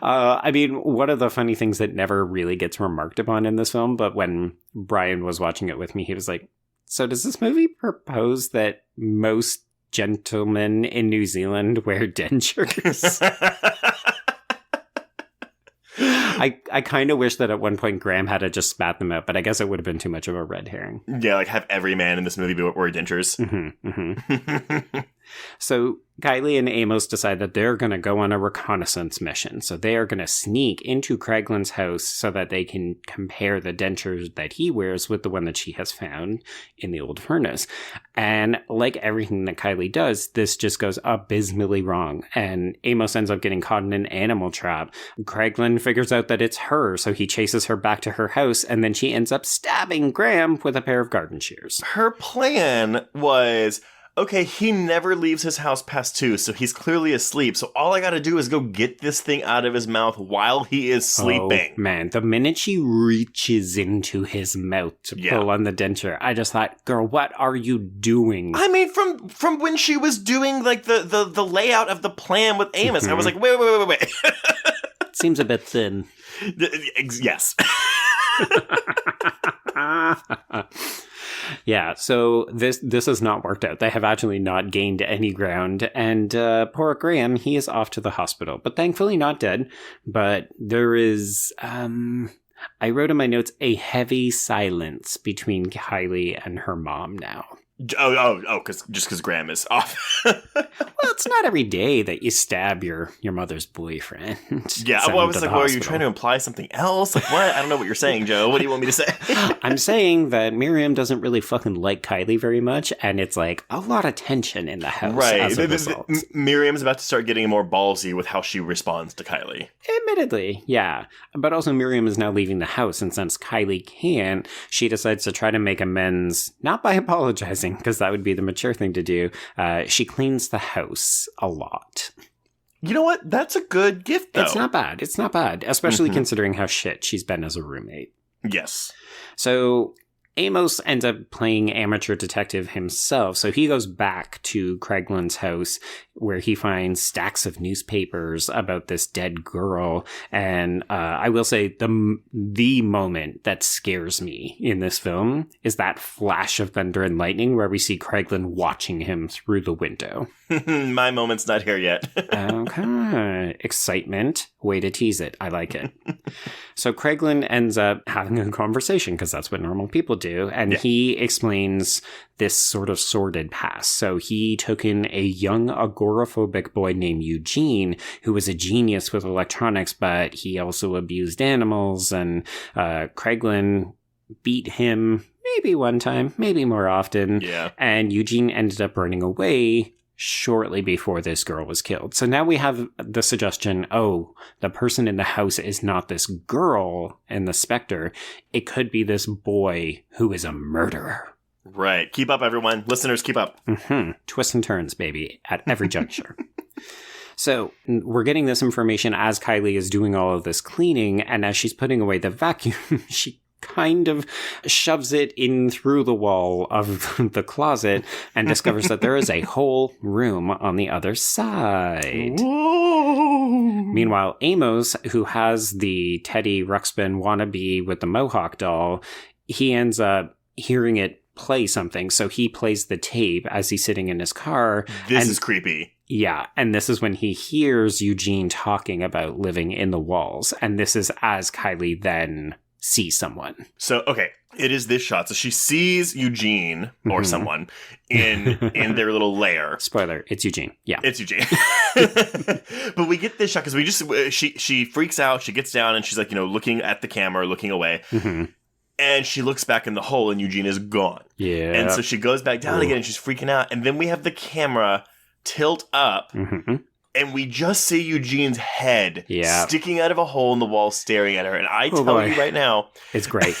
I mean, one of the funny things that never really gets remarked upon in this film, but when Brian was watching it with me, he was like, so does this movie propose that most gentlemen in New Zealand wear dentures? I kind of wish that at one point Graham had to just spat them out, but I guess it would have been too much of a red herring. Yeah, like have every man in this movie wear dentures. So Kylie and Amos decide that they're going to go on a reconnaissance mission. So they are going to sneak into Craiglin's house so that they can compare the dentures that he wears with the one that she has found in the old furnace. And like everything that Kylie does, this just goes abysmally wrong. And Amos ends up getting caught in an animal trap. Craiglin figures out that it's her, so he chases her back to her house, and then she ends up stabbing Graham with a pair of garden shears. Her plan was, okay, he never leaves his house past 2, so he's clearly asleep. So all I gotta do is go get this thing out of his mouth while he is sleeping. Oh, man, the minute she reaches into his mouth to pull on the denture, I just thought, girl, what are you doing? I mean, from when she was doing like the layout of the plan with Amos, I was like, wait. Seems a bit thin. Yes. Yeah, so this has not worked out. They have actually not gained any ground. And poor Graham, he is off to the hospital. But thankfully not dead. But there is, I wrote in my notes, a heavy silence between Kylie and her mom now. Oh, because Graham is off. Well, it's not every day that you stab your mother's boyfriend. Yeah, well, I was like, well, are you trying to imply something else? Like, what? I don't know what you're saying, Joe. What do you want me to say? I'm saying that Miriam doesn't really fucking like Kylie very much, and it's like a lot of tension in the house as a result. Miriam's about to start getting more ballsy with how she responds to Kylie. Admittedly, yeah. But also Miriam is now leaving the house, and since Kylie can't, she decides to try to make amends, not by apologizing, because that would be the mature thing to do. She cleans the house a lot. You know what? That's a good gift, though. It's not bad, especially considering how shit she's been as a roommate. Yes. So Amos ends up playing amateur detective himself, so he goes back to Craiglin's house where he finds stacks of newspapers about this dead girl. And I will say the moment that scares me in this film is that flash of thunder and lightning where we see Craiglin watching him through the window. My moment's not here yet. Okay. Excitement. Way to tease it. I like it. So Craiglin ends up having a conversation, because that's what normal people do. And he explains this sort of sordid past. So he took in a young agoraphobic boy named Eugene, who was a genius with electronics, but he also abused animals. And Craiglin beat him maybe one time, maybe more often. Yeah. And Eugene ended up running away shortly before this girl was killed. So now we have the suggestion, oh, the person in the house is not this girl and the specter. It could be this boy who is a murderer. Right. Keep up, everyone. Listeners, keep up. Mm-hmm. Twists and turns, baby, at every juncture. So we're getting this information as Kylie is doing all of this cleaning, and as she's putting away the vacuum, she kind of shoves it in through the wall of the closet and discovers that there is a whole room on the other side. Whoa. Meanwhile, Amos, who has the Teddy Ruxpin wannabe with the Mohawk doll, he ends up hearing it play something. So he plays the tape as he's sitting in his car. This is creepy. Yeah, and this is when he hears Eugene talking about living in the walls. And this is as Kylie then see someone. So, okay, it is this shot. So she sees Eugene or someone in their little lair. Spoiler, it's Eugene. Yeah. It's Eugene. But we get this shot because she freaks out. She gets down and she's like, looking at the camera, looking away. Mm-hmm. And she looks back in the hole and Eugene is gone. Yeah. And so she goes back down again and she's freaking out. And then we have the camera tilt up. Mm-hmm. And we just see Eugene's head sticking out of a hole in the wall staring at her. And I tell you right now. It's great.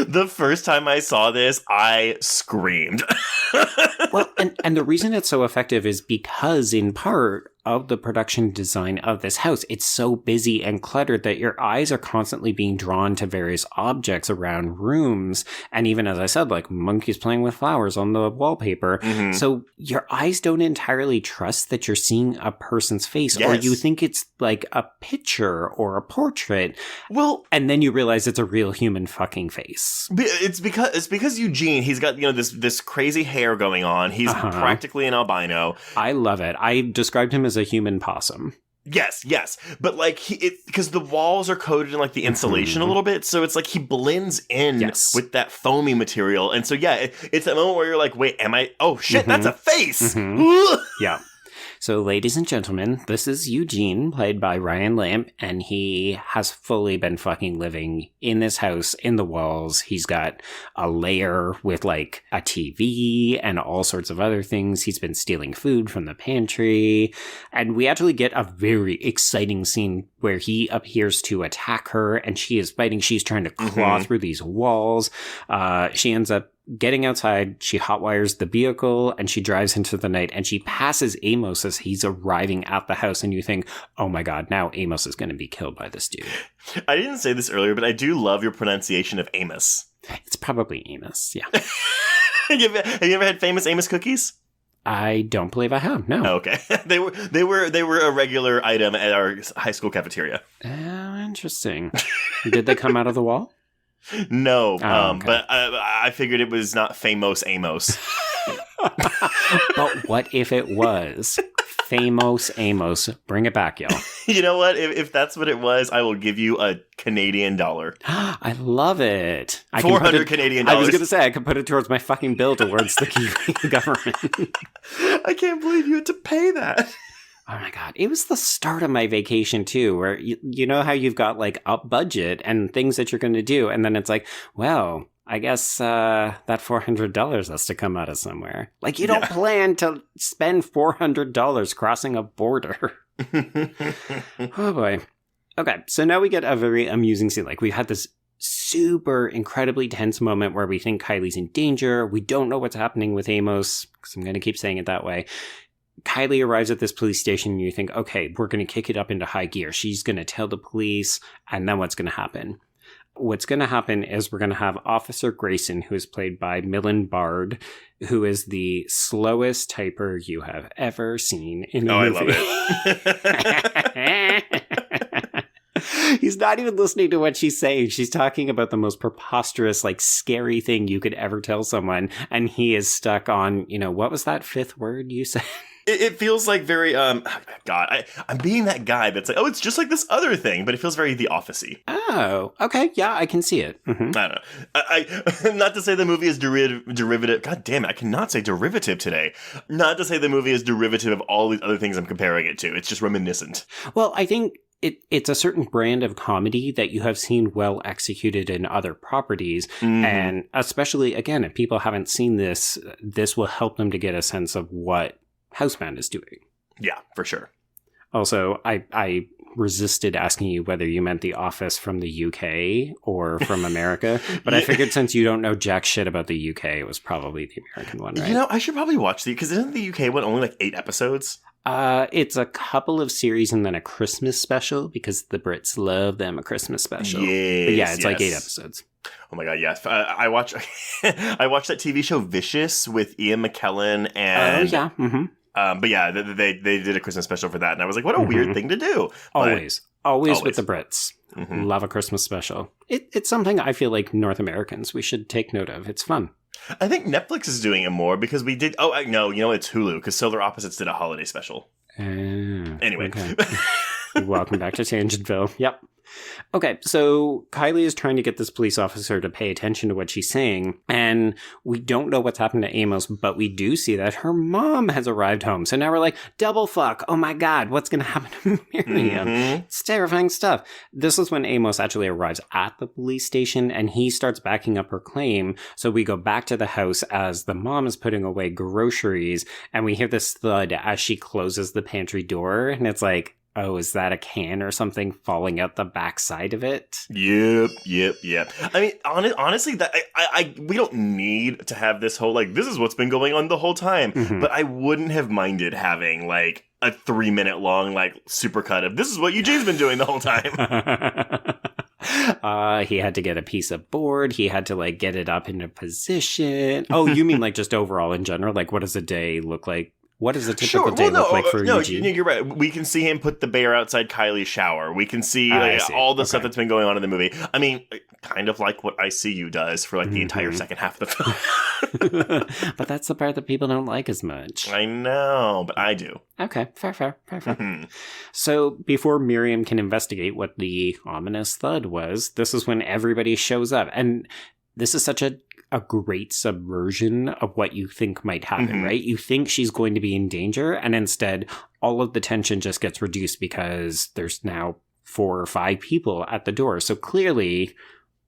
The first time I saw this, I screamed. Well, and the reason it's so effective is because, in part, of the production design of this house, it's so busy and cluttered that your eyes are constantly being drawn to various objects around rooms. And even, as I said, like monkeys playing with flowers on the wallpaper. Mm-hmm. So your eyes don't entirely trust that you're seeing a person's face, or you think it's like a picture or a portrait. Well, and then you realize it's a real human fucking face. It's because Eugene, he's got, this crazy hair going on. He's practically an albino. I love it. I described him as a human possum. Yes. But because the walls are coated in like the insulation a little bit. So it's like he blends in with that foamy material. And so, it's that moment where you're like, wait, oh shit, that's a face. Yeah. So, ladies and gentlemen, this is Eugene, played by Ryan Lamp, and he has fully been fucking living in this house, in the walls. He's got a lair with, like, a TV and all sorts of other things. He's been stealing food from the pantry. And we actually get a very exciting scene where he appears to attack her, and she is fighting. She's trying to claw through these walls. She ends up getting outside, she hotwires the vehicle, and she drives into the night, and she passes Amos as he's arriving at the house, and you think, oh my god, now Amos is going to be killed by this dude. I didn't say this earlier, but I do love your pronunciation of Amos. It's probably Amos, yeah. Have you ever had famous Amos cookies? I don't believe I have, no. Oh, okay. They were a regular item at our high school cafeteria. Oh, interesting. Did they come out of the wall? No, okay. But I figured it was not famous Amos. But what if it was? Famous Amos. Bring it back, y'all. You know what? If that's what it was, I will give you a Canadian dollar. I love it. 400 Canadian dollars. I was going to say, I could put it towards my fucking bill towards the Kiwi government. I can't believe you had to pay that. Oh my god, it was the start of my vacation too, where you know how you've got like a budget and things that you're going to do, and then it's like, well, I guess that $400 has to come out of somewhere. Like, you don't plan to spend $400 crossing a border. Oh boy. Okay, so now we get a very amusing scene. Like, we had this super incredibly tense moment where we think Kylie's in danger. We don't know what's happening with Amos, because I'm going to keep saying it that way. Kylie arrives at this police station and you think, okay, we're going to kick it up into high gear. She's going to tell the police, and then what's going to happen? What's going to happen is we're going to have Officer Grayson, who is played by Millen Bard, who is the slowest typer you have ever seen in a movie. I love it. He's not even listening to what she's saying. She's talking about the most preposterous, like, scary thing you could ever tell someone. And he is stuck on, what was that fifth word you said? It feels like very, God, I'm being that guy that's like, oh, it's just like this other thing, but it feels very The Office-y. Oh, okay. Yeah, I can see it. Mm-hmm. I don't know. I not to say the movie is derivative. God damn it, I cannot say derivative today. Not to say the movie is derivative of all these other things I'm comparing it to. It's just reminiscent. Well, I think it's a certain brand of comedy that you have seen well executed in other properties. Mm-hmm. And especially, again, if people haven't seen this will help them to get a sense of what Housebound is doing. Yeah, for sure. Also, I resisted asking you whether you meant The Office from the UK or from America, but I figured since you don't know jack shit about the UK, it was probably the American one, right? I should probably watch because isn't the UK one only like 8 episodes? It's a couple of series and then a Christmas special because the Brits love them a Christmas special. Yes, but yeah, it's like 8 episodes. Oh my god, yes. I watched that TV show Vicious with Ian McKellen and... Oh, yeah. Mm-hmm. But yeah, they did a Christmas special for that, and I was like, what a weird thing to do. Always with the Brits. Mm-hmm. Love a Christmas special. It's something I feel like North Americans, we should take note of. It's fun. I think Netflix is doing it more because we did... Oh, no, it's Hulu, because Solar Opposites did a holiday special. Anyway. Okay. Welcome back to Tangentville. Yep. Okay, so Kylie is trying to get this police officer to pay attention to what she's saying, and we don't know what's happened to Amos, but we do see that her mom has arrived home. So now we're like, double fuck, oh my god, what's going to happen to Miriam? Mm-hmm. It's terrifying stuff. This is when Amos actually arrives at the police station, and he starts backing up her claim. So we go back to the house as the mom is putting away groceries, and we hear this thud as she closes the pantry door, and it's like, oh, is that a can or something falling out the backside of it? Yep. I mean, honestly, that we don't need to have this whole, like, this is what's been going on the whole time. Mm-hmm. But I wouldn't have minded having, like, a 3-minute long, like, supercut of this is what Eugene's been doing the whole time. He had to get a piece of board. He had to, like, get it up into position. Oh, you mean, like, just overall in general? Like, what does a day look like? What does a typical day look like for Eugene? No, you're right. We can see him put the bear outside Kylie's shower. We can see all the stuff that's been going on in the movie. I mean, kind of like what I See You does for like the entire second half of the film. But that's the part that people don't like as much. I know, but I do. Okay, fair. Mm-hmm. So before Miriam can investigate what the ominous thud was, this is when everybody shows up. And this is such a great subversion of what you think might happen, right? You think she's going to be in danger, and instead all of the tension just gets reduced because there's now 4 or 5 people at the door. So clearly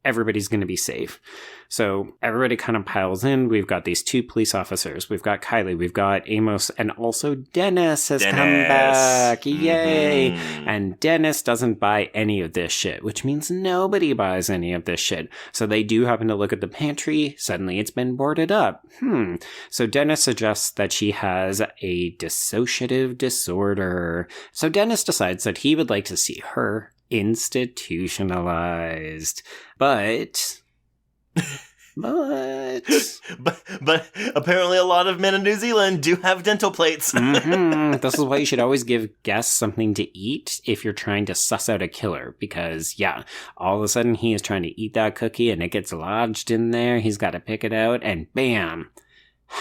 everybody's going to be safe. So everybody kind of piles in. We've got these 2 police officers. We've got Kylie. We've got Amos. And also Dennis has come back. Yay. Mm-hmm. And Dennis doesn't buy any of this shit, which means nobody buys any of this shit. So they do happen to look at the pantry. Suddenly it's been boarded up. So Dennis suggests that she has a dissociative disorder. So Dennis decides that he would like to see her institutionalized. But apparently a lot of men in New Zealand do have dental plates. This is why you should always give guests something to eat if you're trying to suss out a killer, because all of a sudden he is trying to eat that cookie and it gets lodged in there. He's got to pick it out and bam.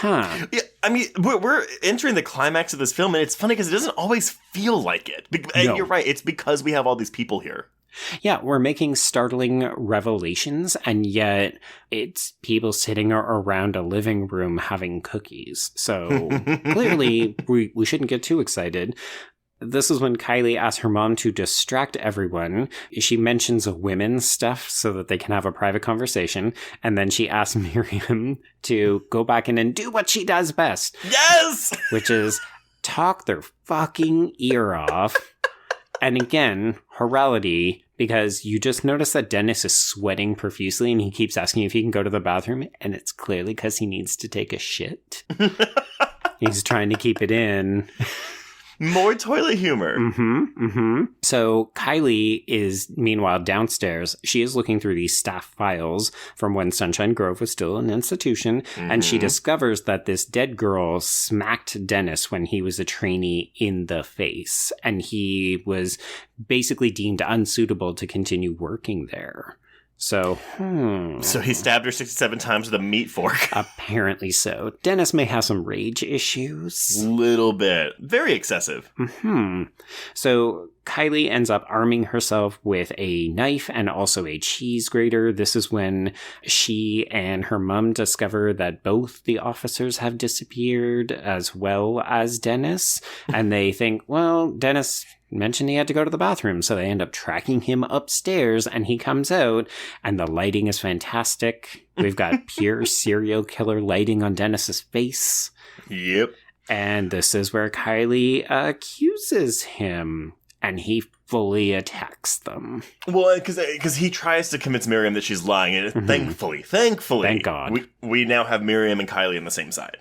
Yeah, I mean, we're entering the climax of this film, and it's funny because it doesn't always feel like it. And you're right, it's because we have all these people here. Yeah, we're making startling revelations, and yet it's people sitting around a living room having cookies. So clearly, we shouldn't get too excited. This is when Kylie asks her mom to distract everyone. She mentions women's stuff so that they can have a private conversation. And then she asks Miriam to go back in and do what she does best. Yes! Which is talk their fucking ear off. And again, horality, because you just notice that Dennis is sweating profusely and he keeps asking if he can go to the bathroom. And it's clearly because he needs to take a shit. He's trying to keep it in. More toilet humor. So Kylie is, meanwhile, downstairs. She is looking through these staff files from when Sunshine Grove was still an institution, and she discovers that this dead girl smacked Dennis when he was a trainee in the face, and he was basically deemed unsuitable to continue working there. So, So he stabbed her 67 times with a meat fork. Apparently so. Dennis may have some rage issues. Little bit. Very excessive. So Kylie ends up arming herself with a knife and also a cheese grater. This is when she and her mom discover that both the officers have disappeared, as well as Dennis. And they think, well, Dennis mentioned he had to go to the bathroom, so they end up tracking him upstairs, and he comes out, and the lighting is fantastic. We've got pure serial killer lighting on Dennis's face. Yep. And this is where Kylie accuses him, and he fully attacks them. Well, because he tries to convince Miriam that she's lying, and thankfully, Thank God, we now have Miriam and Kylie on the same side.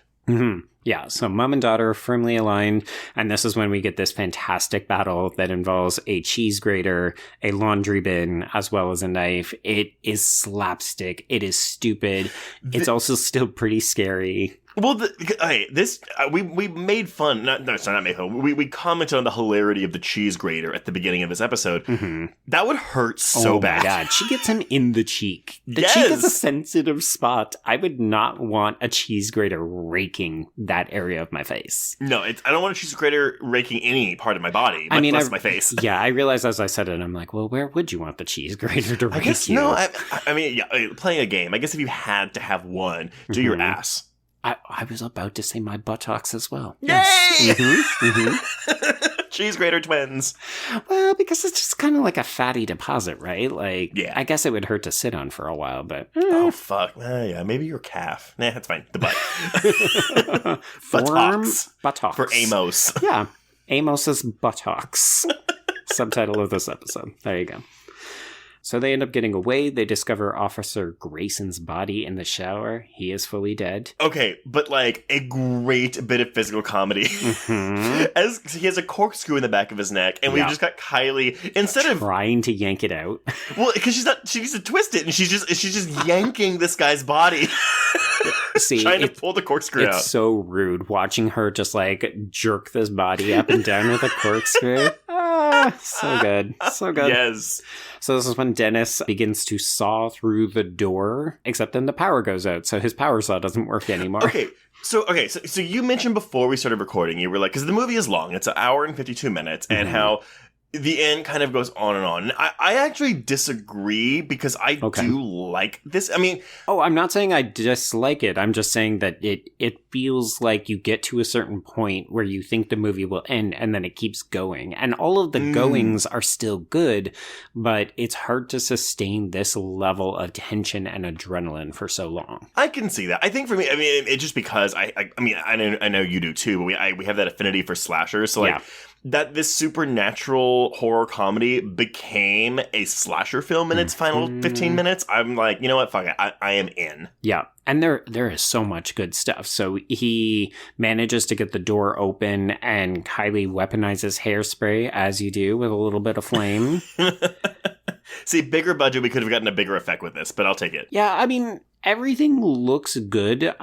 Yeah, so mom and daughter are firmly aligned, and this is when we get this fantastic battle that involves a cheese grater, a laundry bin, as well as a knife. It is slapstick. It is stupid. It's also still pretty scary. Well, we made fun. Not made fun. We commented on the hilarity of the cheese grater at the beginning of this episode. That would hurt so bad. Oh my God, she gets him in the cheek. The cheek is a sensitive spot. I would not want a cheese grater raking that area of my face. No, I don't want a cheese grater raking any part of my body. Much less my face. Yeah, I realized as I said it, I'm like, well, where would you want the cheese grater to rake you? No, I mean, playing a game. I guess if you had to have one, do your ass. I was about to say my buttocks as well. Yay! Yes. Cheese grater twins. Well, because it's just kind of like a fatty deposit, right? Like, yeah. I guess it would hurt to sit on for a while, but... Oh, fuck. Yeah, maybe your calf. Nah, that's fine. The butt. Buttocks. For Amos. Yeah. Amos's buttocks. Subtitle of this episode. There you go. So they end up getting away. They discover Officer Grayson's body in the shower. He is fully dead. Okay, but like a great bit of physical comedy. As he has a corkscrew in the back of his neck, and we've just got Kylie instead of trying to yank it out. Well, because she needs to twist it, and she's just yanking this guy's body. See, trying to pull the corkscrew out. It's so rude watching her just like jerk this body up and down with a corkscrew. So good. So good. Yes. So this is when Dennis begins to saw through the door, except then the power goes out, so his power saw doesn't work anymore. So you mentioned before we started recording, you were like, because the movie is long, it's an hour and 52 minutes, and how the end kind of goes on and on. And I actually disagree because I do like this. I mean... Oh, I'm not saying I dislike it. I'm just saying that it feels like you get to a certain point where you think the movie will end and then it keeps going. And all of the goings are still good, but it's hard to sustain this level of tension and adrenaline for so long. I can see that. I think for me, I mean, it's just because I know you do too, but we have that affinity for slashers. So like... Yeah. That this supernatural horror comedy became a slasher film in its final 15 minutes, I'm like, you know what, fuck it, I am in. Yeah, and there is so much good stuff. So he manages to get the door open, and Kylie weaponizes hairspray, as you do, with a little bit of flame. See, bigger budget, we could have gotten a bigger effect with this, but I'll take it. Yeah, I mean, everything looks good.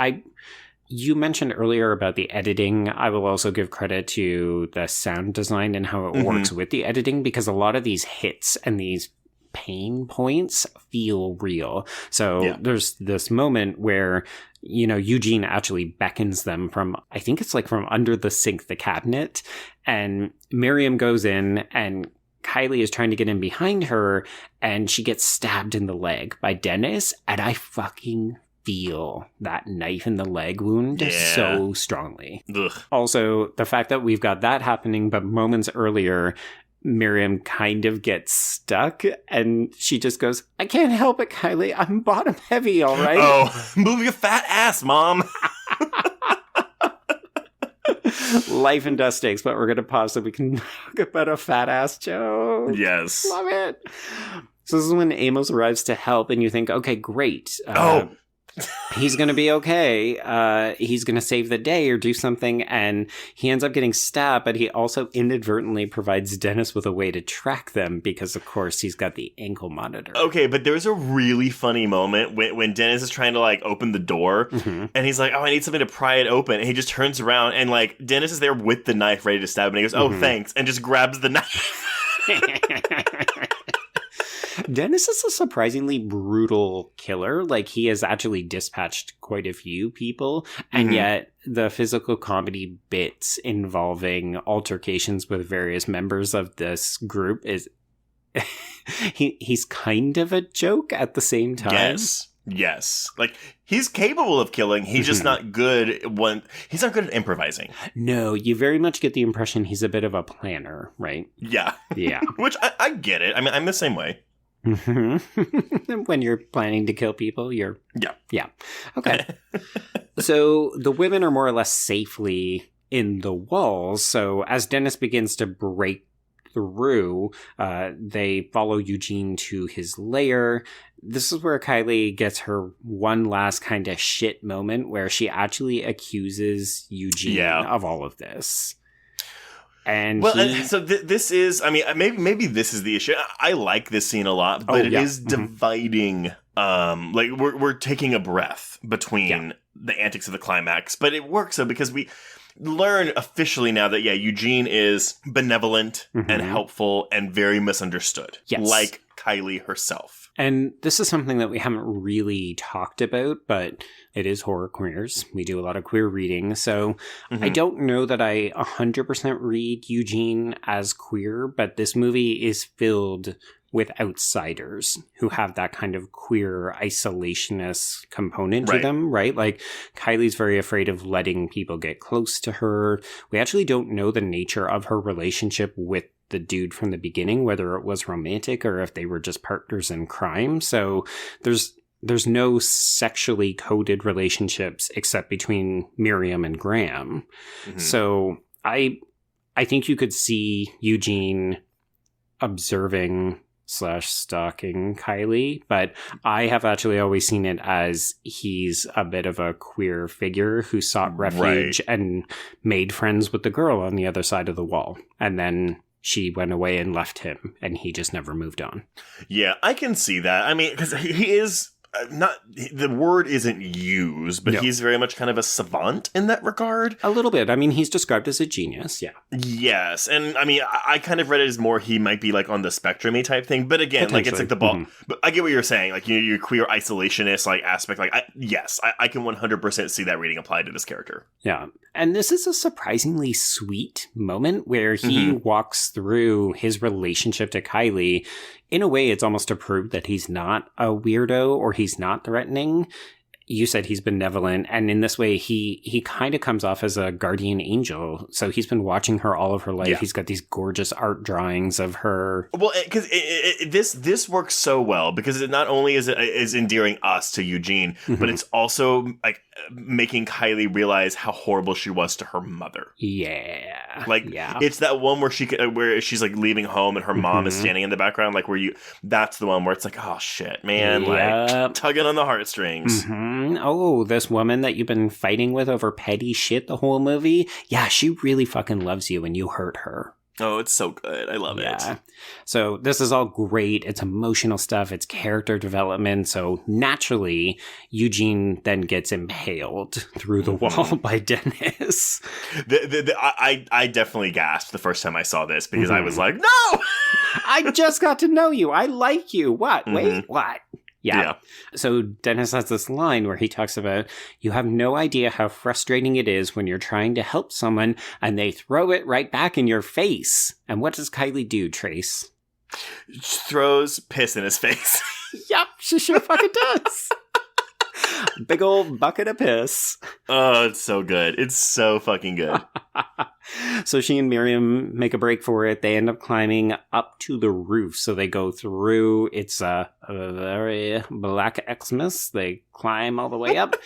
You mentioned earlier about the editing. I will also give credit to the sound design and how it works with the editing, because a lot of these hits and these pain points feel real. So there's this moment where, you know, Eugene actually beckons them from, I think it's like from under the sink, the cabinet, and Miriam goes in and Kylie is trying to get in behind her, and she gets stabbed in the leg by Dennis, and I fucking feel that knife in the leg wound so strongly. Ugh. Also, the fact that we've got that happening, but moments earlier, Miriam kind of gets stuck, and she just goes, I can't help it, Kylie. I'm bottom heavy, all right? Oh, move your fat ass, Mom. Life and death stakes, but we're going to pause so we can talk about a fat ass joke. Yes. Love it. So this is when Amos arrives to help, and you think, okay, great. he's going to be okay. He's going to save the day or do something. And he ends up getting stabbed, but he also inadvertently provides Dennis with a way to track them because, of course, he's got the ankle monitor. Okay, but there's a really funny moment when Dennis is trying to, like, open the door, and he's like, oh, I need something to pry it open. And he just turns around, and, like, Dennis is there with the knife ready to stab him, and he goes, oh, thanks, and just grabs the knife. Dennis is a surprisingly brutal killer. Like, he has actually dispatched quite a few people, and yet the physical comedy bits involving altercations with various members of this group is... he's kind of a joke at the same time. Yes. Like, he's capable of killing. He's just not good he's not good at improvising. No, you very much get the impression he's a bit of a planner, right? Yeah. Yeah. Which I get it. I mean, I'm the same way. When you're planning to kill people, you're... Yeah. Okay. So the women are more or less safely in the walls. So as Dennis begins to break through, they follow Eugene to his lair. This is where Kylie gets her one last kind of shit moment where she actually accuses Eugene of all of this. And so this is, I mean, maybe this is the issue. I like this scene a lot, but it is dividing. Like we're taking a breath between the antics of the climax, but it works though because we learn officially now that Eugene is benevolent and helpful and very misunderstood, like Kylie herself. And this is something that we haven't really talked about, but it is horror queers. We do a lot of queer reading, so I don't know that I 100% read Eugene as queer, but this movie is filled with outsiders who have that kind of queer isolationist component to them, right? Like, Kylie's very afraid of letting people get close to her. We actually don't know the nature of her relationship with the dude from the beginning, whether it was romantic or if they were just partners in crime. So there's no sexually coded relationships except between Miriam and Graham. So I think you could see Eugene observing / stalking Kylie, but I have actually always seen it as he's a bit of a queer figure who sought refuge and made friends with the girl on the other side of the wall. And then she went away and left him, and he just never moved on. Yeah, I can see that. I mean, because he is not, the word isn't used, but he's very much kind of a savant in that regard. A little bit. I mean, he's described as a genius, Yes, and I mean, I kind of read it as more he might be like on the spectrum-y type thing, but again, like it's like the ball. But I get what you're saying, like your queer isolationist like aspect. Like, I can 100% see that reading applied to this character. Yeah, and this is a surprisingly sweet moment where he walks through his relationship to Kylie. In a way, it's almost to prove that he's not a weirdo or he's not threatening. You said he's benevolent, and in this way, he kind of comes off as a guardian angel. So he's been watching her all of her life. He's got these gorgeous art drawings of her. Well, because this works so well because it not only is endearing us to Eugene, but it's also like making Kylie realize how horrible she was to her mother. It's that one where she's like leaving home and her mom is standing in the background, like that's the one where it's like, oh shit, man, like tugging on the heartstrings. Oh, this woman that you've been fighting with over petty shit the whole movie? Yeah, she really fucking loves you and you hurt her. Oh, it's so good. I love it. So this is all great. It's emotional stuff. It's character development. So naturally, Eugene then gets impaled through the wall by Dennis. I definitely gasped the first time I saw this because I was like, no! I just got to know you. I like you. What? Wait, what? Yeah. So Dennis has this line where he talks about, you have no idea how frustrating it is when you're trying to help someone and they throw it right back in your face. And what does Kylie do, Trace? She throws piss in his face. Yep, she sure fucking does. Big old bucket of piss. Oh, it's so good. It's so fucking good. So she and Miriam make a break for it. They end up climbing up to the roof. So they go through. It's a very black Xmas. They climb all the way up.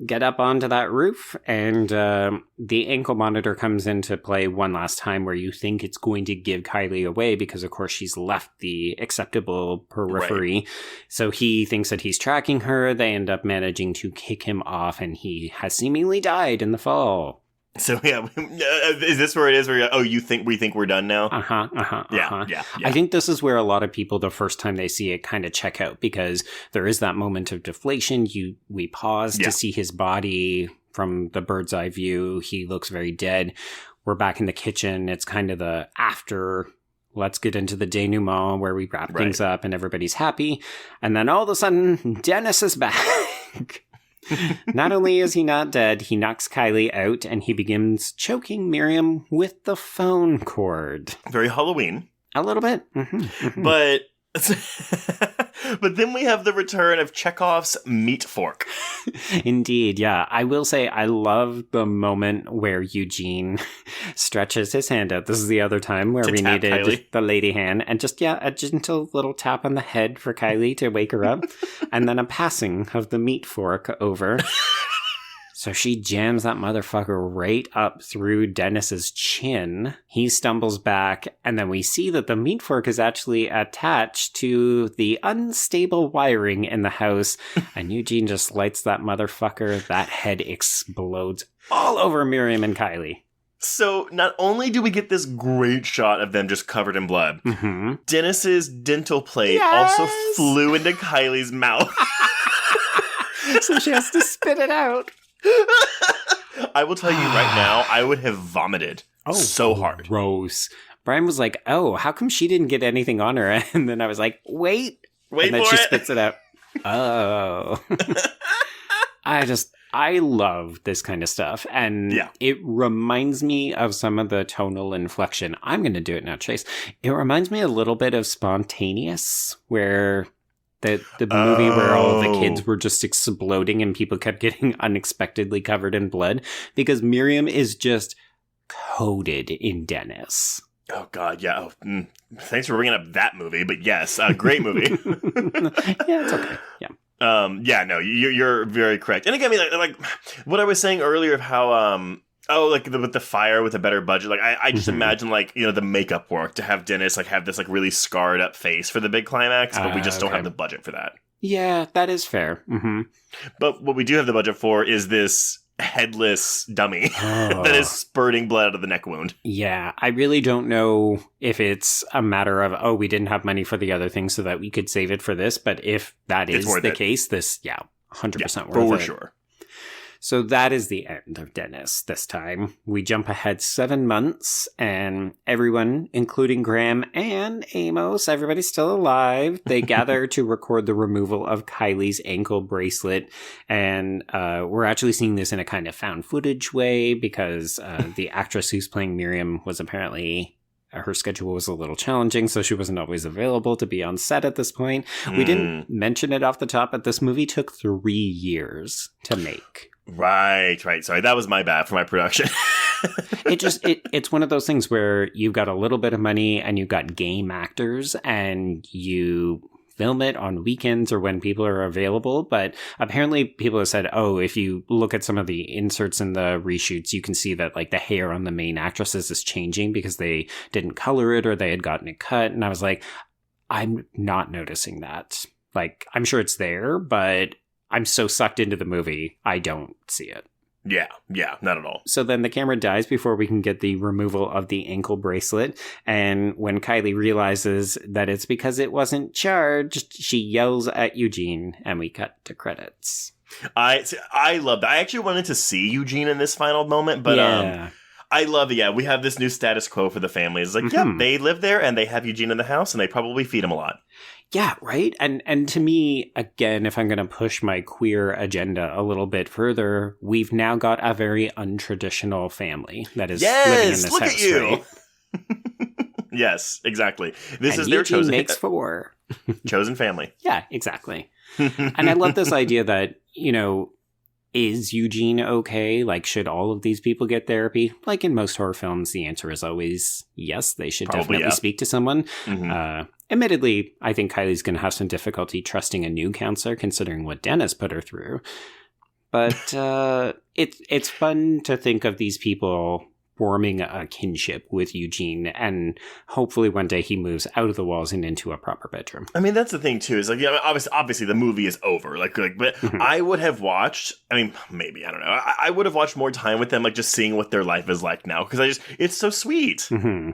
get up onto that roof, and the ankle monitor comes into play one last time, where you think it's going to give Kylie away because, of course, she's left the acceptable periphery. Right. So he thinks that he's tracking her. They end up managing to kick him off, and he has seemingly died in the fall. So yeah, is this where it is? Where you're like, oh, we think we're done now? Yeah. I think this is where a lot of people, the first time they see it, kind of check out, because there is that moment of deflation. We pause to see his body from the bird's eye view. He looks very dead. We're back in the kitchen. It's kind of the after. Let's get into the denouement where we wrap things up and everybody's happy. And then all of a sudden, Dennis is back. Not only is he not dead, he knocks Kylie out and he begins choking Miriam with the phone cord. Very Halloween. A little bit. But then we have the return of Chekhov's meat fork. Indeed, yeah. I will say I love the moment where Eugene stretches his hand out. This is the other time where we needed Kylie. The lady hand. And just, a gentle little tap on the head for Kylie to wake her up. And then a passing of the meat fork over. So she jams that motherfucker right up through Dennis's chin. He stumbles back, and then we see that the meat fork is actually attached to the unstable wiring in the house, and Eugene just lights that motherfucker. That head explodes all over Miriam and Kylie. So not only do we get this great shot of them just covered in blood, Dennis's dental plate also flew into Kylie's mouth. So she has to spit it out. I will tell you right now, I would have vomited so hard. Gross. Brian was like, how come she didn't get anything on her? And then I was like, wait and then she spits it out. Oh. I love this kind of stuff. And it reminds me of some of the tonal inflection. I'm going to do it now, Chase. It reminds me a little bit of Spontaneous, where the movie where all of the kids were just exploding and people kept getting unexpectedly covered in blood, because Miriam is just coated in Dennis. Oh, God, yeah. Thanks for bringing up that movie, but yes, great movie. Yeah, it's okay. Yeah. No, you're very correct. And again, I mean, like what I was saying earlier of how, with the fire with a better budget, like I just imagine the makeup work to have Dennis have this really scarred up face for the big climax, but we just don't have the budget for that. Yeah, that is fair. But what we do have the budget for is this headless dummy that is spurting blood out of the neck wound. Yeah, I really don't know if it's a matter of, we didn't have money for the other thing so that we could save it for this, but if that is the case, this, 100% worth it. For sure. So that is the end of Dennis this time. We jump ahead 7 months, and everyone, including Graham and Amos, everybody's still alive. They gather to record the removal of Kylie's ankle bracelet, and we're actually seeing this in a kind of found footage way, because the actress who's playing Miriam was apparently... her schedule was a little challenging, so she wasn't always available to be on set at this point. We didn't mention it off the top, but this movie took 3 years to make. Right. Sorry, that was my bad for my production. It's one of those things where you've got a little bit of money and you've got game actors and you film it on weekends or when people are available. But apparently people have said, if you look at some of the inserts in the reshoots, you can see that the hair on the main actresses is changing because they didn't color it or they had gotten it cut. And I was like, I'm not noticing that. I'm sure it's there, but I'm so sucked into the movie, I don't see it. Yeah, not at all. So then the camera dies before we can get the removal of the ankle bracelet. And when Kylie realizes that it's because it wasn't charged, she yells at Eugene, and we cut to credits. I love that. I actually wanted to see Eugene in this final moment, but I love it. Yeah, we have this new status quo for the family. It's they live there, and they have Eugene in the house, and they probably feed him a lot. Yeah, right? And to me, again, if I'm going to push my queer agenda a little bit further, we've now got a very untraditional family that is living in this house, at you. Right? Yes, exactly. This is Eugene their chosen... makes 4. Chosen family. Yeah, exactly. And I love this idea that, is Eugene okay? Should all of these people get therapy? In most horror films, the answer is always yes, they should definitely speak to someone. Admittedly, I think Kylie's going to have some difficulty trusting a new counselor, considering what Dennis put her through. But it's fun to think of these people forming a kinship with Eugene, and hopefully one day he moves out of the walls and into a proper bedroom. I mean, that's the thing too. Is like, yeah, obviously the movie is over. Like, but I would have watched. I mean, maybe I don't know. I would have watched more time with them, like just seeing what their life is like now, because it's so sweet. Mm-hmm.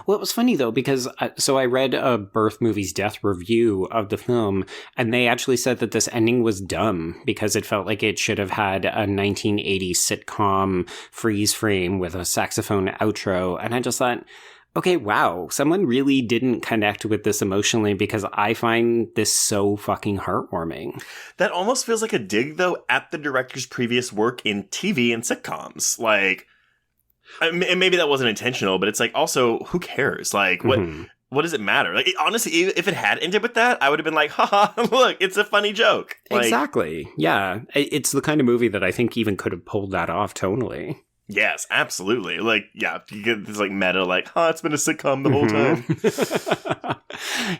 Well, it was funny though, because so I read a Birth Movies Death review of the film, and they actually said that this ending was dumb because it felt like it should have had a 1980s sitcom freeze frame with a saxophone outro. And I just thought, okay, wow, someone really didn't connect with this emotionally, because I find this so fucking heartwarming. That almost feels like a dig, though, at the director's previous work in TV and sitcoms. Like, and maybe that wasn't intentional, but it's like, also, who cares? Like, what does it matter? Like, honestly, if it had ended with that, I would have been like, haha, look, it's a funny joke. Like, exactly. Yeah. It's the kind of movie that I think even could have pulled that off tonally. Yes, absolutely. Like, yeah, you get this like meta, like, it's been a sitcom the whole time.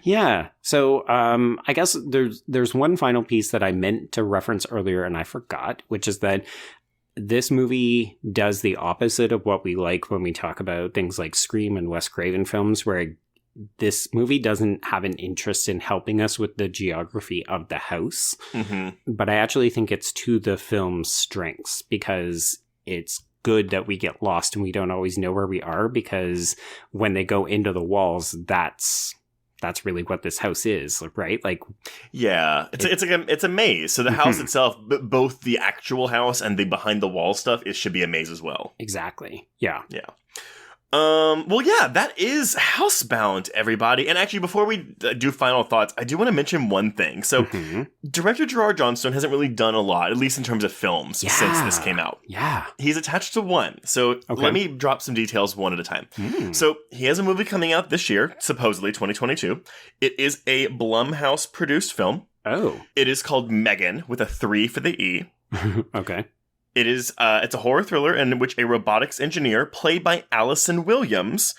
Yeah. So I guess there's one final piece that I meant to reference earlier and I forgot, which is that this movie does the opposite of what we like when we talk about things like Scream and Wes Craven films, where this movie doesn't have an interest in helping us with the geography of the house. But I actually think it's to the film's strengths, because it's good that we get lost and we don't always know where we are, because when they go into the walls, that's really what this house is, right? Like, yeah, it's a maze. So the house itself, both the actual house and the behind the wall stuff, it should be a maze as well. Exactly. Yeah. Yeah. Well, yeah, that is Housebound, everybody. And actually, before we do final thoughts, I do want to mention one thing. So, director Gerard Johnstone hasn't really done a lot, at least in terms of films, since this came out. Yeah. He's attached to one. So, let me drop some details one at a time. So, he has a movie coming out this year, supposedly 2022. It is a Blumhouse-produced film. Oh. It is called Megan, with a 3 for the E. Okay. It is, it's a horror thriller in which a robotics engineer, played by Allison Williams,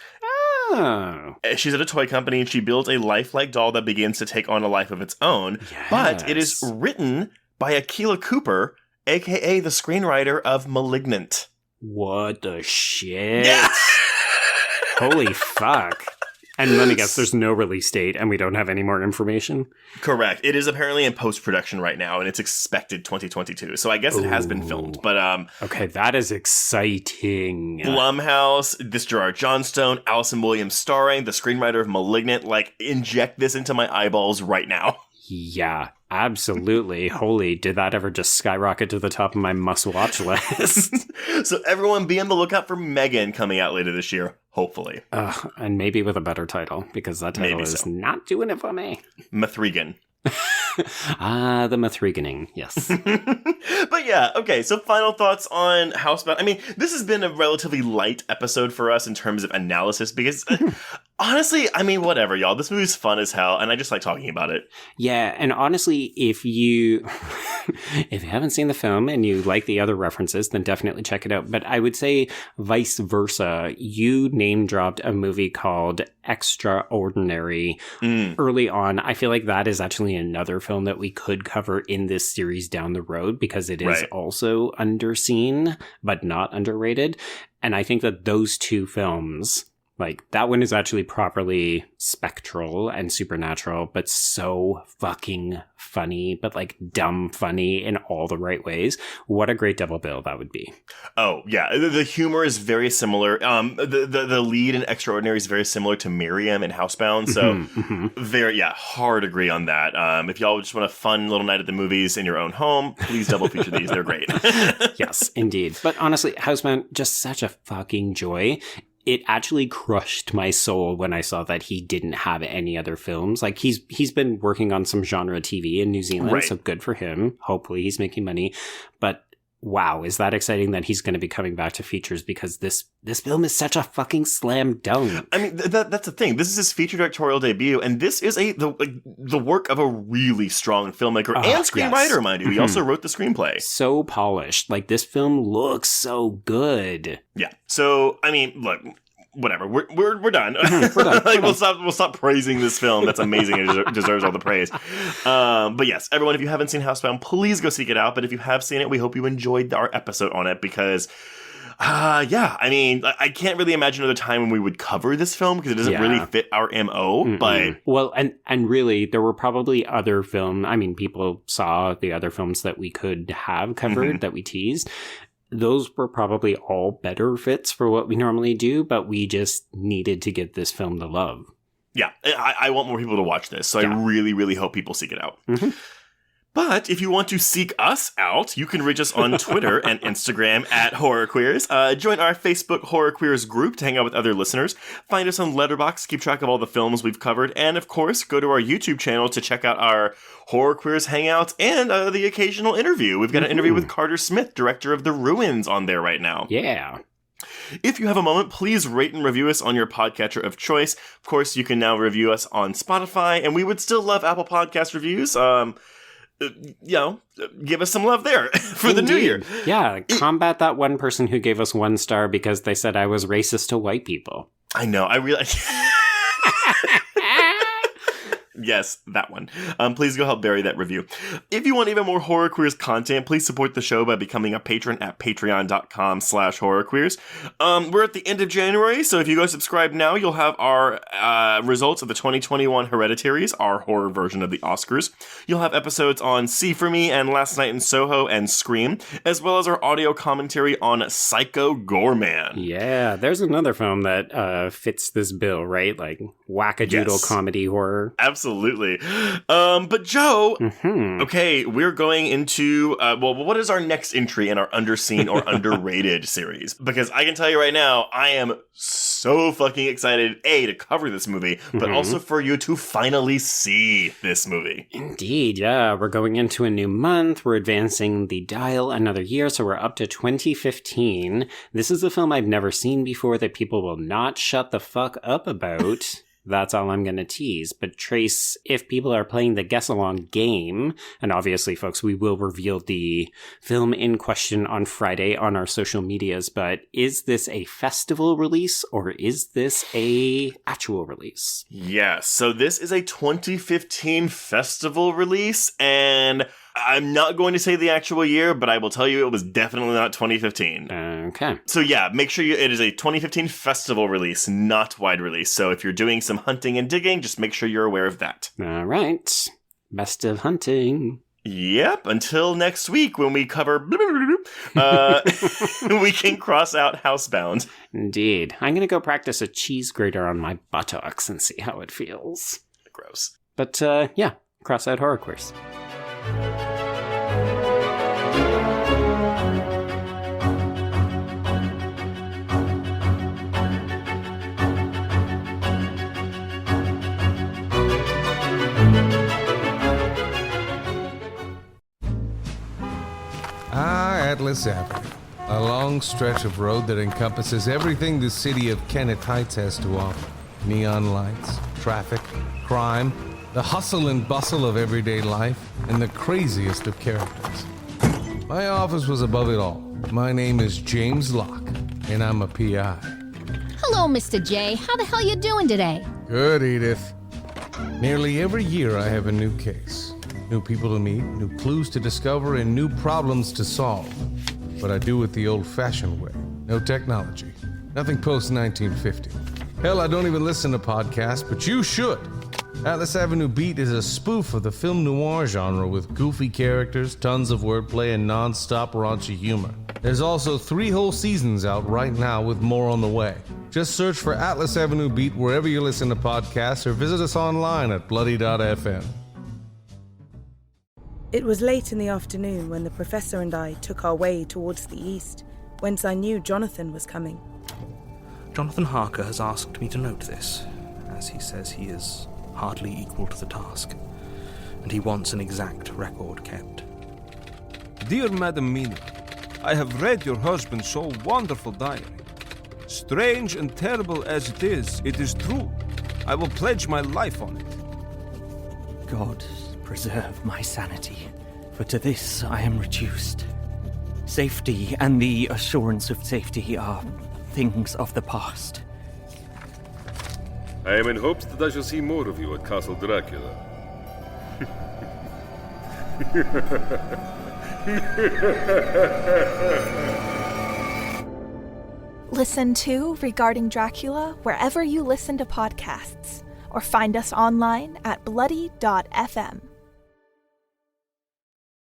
she's at a toy company and she builds a lifelike doll that begins to take on a life of its own. Yes. But it is written by Akilah Cooper, aka the screenwriter of *Malignant*. What the shit? Yeah! Holy fuck. And then I guess there's no release date and we don't have any more information. Correct. It is apparently in post-production right now, and it's expected 2022. So I guess it has been filmed. But okay, that is exciting. Blumhouse, this Gerard Johnstone, Allison Williams starring, the screenwriter of *Malignant*, like, inject this into my eyeballs right now. Yeah, absolutely. Holy, did that ever just skyrocket to the top of my must-watch list? So everyone be on the lookout for Megan coming out later this year, hopefully. And maybe with a better title, because that title is not doing it for me. Mithrigan. The Mithriganing, yes. But yeah, okay, so final thoughts on Housebound. I mean, this has been a relatively light episode for us in terms of analysis, because honestly, I mean, whatever, y'all. This movie's fun as hell, and I just like talking about it. Yeah, and honestly, if you haven't seen the film and you like the other references, then definitely check it out. But I would say vice versa. You name-dropped a movie called Extraordinary early on. I feel like that is actually another film that we could cover in this series down the road, because it is also underseen, but not underrated. And I think that those two films, like, that one is actually properly spectral and supernatural, but so fucking funny, but like dumb funny in all the right ways. What a great double bill that would be. Oh, yeah. The humor is very similar. The lead in Extraordinary is very similar to Miriam in Housebound. So hard agree on that. If y'all just want a fun little night at the movies in your own home, please double feature these. They're great. Yes, indeed. But honestly, Housebound, just such a fucking joy. It actually crushed my soul when I saw that he didn't have any other films. Like, he's been working on some genre TV in New Zealand, so good for him. Hopefully he's making money. But wow, is that exciting that he's going to be coming back to features, because this film is such a fucking slam dunk. I mean, that's the thing. This is his feature directorial debut, and this is the work of a really strong filmmaker and screenwriter, mind you. He also wrote the screenplay. So polished. Like, this film looks so good. Yeah. So, I mean, look, whatever. We're done. We're done. Like, we'll stop praising this film. That's amazing. It deserves all the praise. But yes, everyone, if you haven't seen Housebound, please go seek it out. But if you have seen it, we hope you enjoyed our episode on it because, I mean, I can't really imagine another time when we would cover this film because it doesn't really fit our MO. Mm-mm. But well, and really, there were probably other film. I mean, people saw the other films that we could have covered that we teased. Those were probably all better fits for what we normally do, but we just needed to give this film the love. Yeah, I want more people to watch this, so I really, really hope people seek it out. Mm-hmm. But if you want to seek us out, you can reach us on Twitter and Instagram at HorrorQueers. Join our Facebook Horror Queers group to hang out with other listeners. Find us on Letterboxd, keep track of all the films we've covered. And of course, go to our YouTube channel to check out our Horror Queers hangouts and the occasional interview. We've got an interview with Carter Smith, director of The Ruins, on there right now. Yeah. If you have a moment, please rate and review us on your podcatcher of choice. Of course, you can now review us on Spotify, and we would still love Apple Podcast reviews. Give us some love there for the new year. Yeah, combat that one person who gave us 1 star because they said I was racist to white people. I know, I realize. Yes, that one. Please go help bury that review. If you want even more Horror Queers content, please support the show by becoming a patron at patreon.com/horrorqueers. We're at the end of January, so if you go subscribe now, you'll have our results of the 2021 Hereditaries, our horror version of the Oscars. You'll have episodes on See For Me and Last Night in Soho and Scream, as well as our audio commentary on Psycho Goreman. Yeah, there's another film that fits this bill, right? Like wackadoodle comedy horror. Absolutely. But Joe, okay, we're going into, what is our next entry in our underseen or underrated series? Because I can tell you right now, I am so fucking excited, A, to cover this movie, but also for you to finally see this movie. Indeed, yeah. We're going into a new month. We're advancing the dial another year, so we're up to 2015. This is a film I've never seen before that people will not shut the fuck up about. That's all I'm going to tease. But Trace, if people are playing the guess along game, and obviously, folks, we will reveal the film in question on Friday on our social medias, but is this a festival release or is this a actual release? Yes. So this is a 2015 festival release, and I'm not going to say the actual year, but I will tell you it was definitely not 2015. Okay. So yeah, make sure it is a 2015 festival release, not wide release. So if you're doing some hunting and digging, just make sure you're aware of that. All right. Best of hunting. Yep. Until next week when we cover we can cross out Housebound. Indeed. I'm going to go practice a cheese grater on my buttocks and see how it feels. Gross. But cross out Horror Queers. Atlas Avenue, a long stretch of road that encompasses everything the city of Kennett Heights has to offer. Neon lights, traffic, crime, the hustle and bustle of everyday life, and the craziest of characters. My office was above it all. My name is James Locke, and I'm a PI. Hello, Mr. J. How the hell you doing today? Good, Edith. Nearly every year I have a new case. New people to meet, new clues to discover, and new problems to solve. But I do it the old-fashioned way. No technology. Nothing post-1950. Hell, I don't even listen to podcasts, but you should. Atlas Avenue Beat is a spoof of the film noir genre with goofy characters, tons of wordplay, and non-stop raunchy humor. There's also 3 whole seasons out right now with more on the way. Just search for Atlas Avenue Beat wherever you listen to podcasts or visit us online at bloody.fm. It was late in the afternoon when the professor and I took our way towards the east, whence I knew Jonathan was coming. Jonathan Harker has asked me to note this, as he says he is hardly equal to the task, and he wants an exact record kept. Dear Madam Mina, I have read your husband's so wonderful diary. Strange and terrible as it is true. I will pledge my life on it. God preserve my sanity, for to this I am reduced. Safety and the assurance of safety are things of the past. I am in hopes that I shall see more of you at Castle Dracula. Listen to Regarding Dracula wherever you listen to podcasts, or find us online at bloody.fm.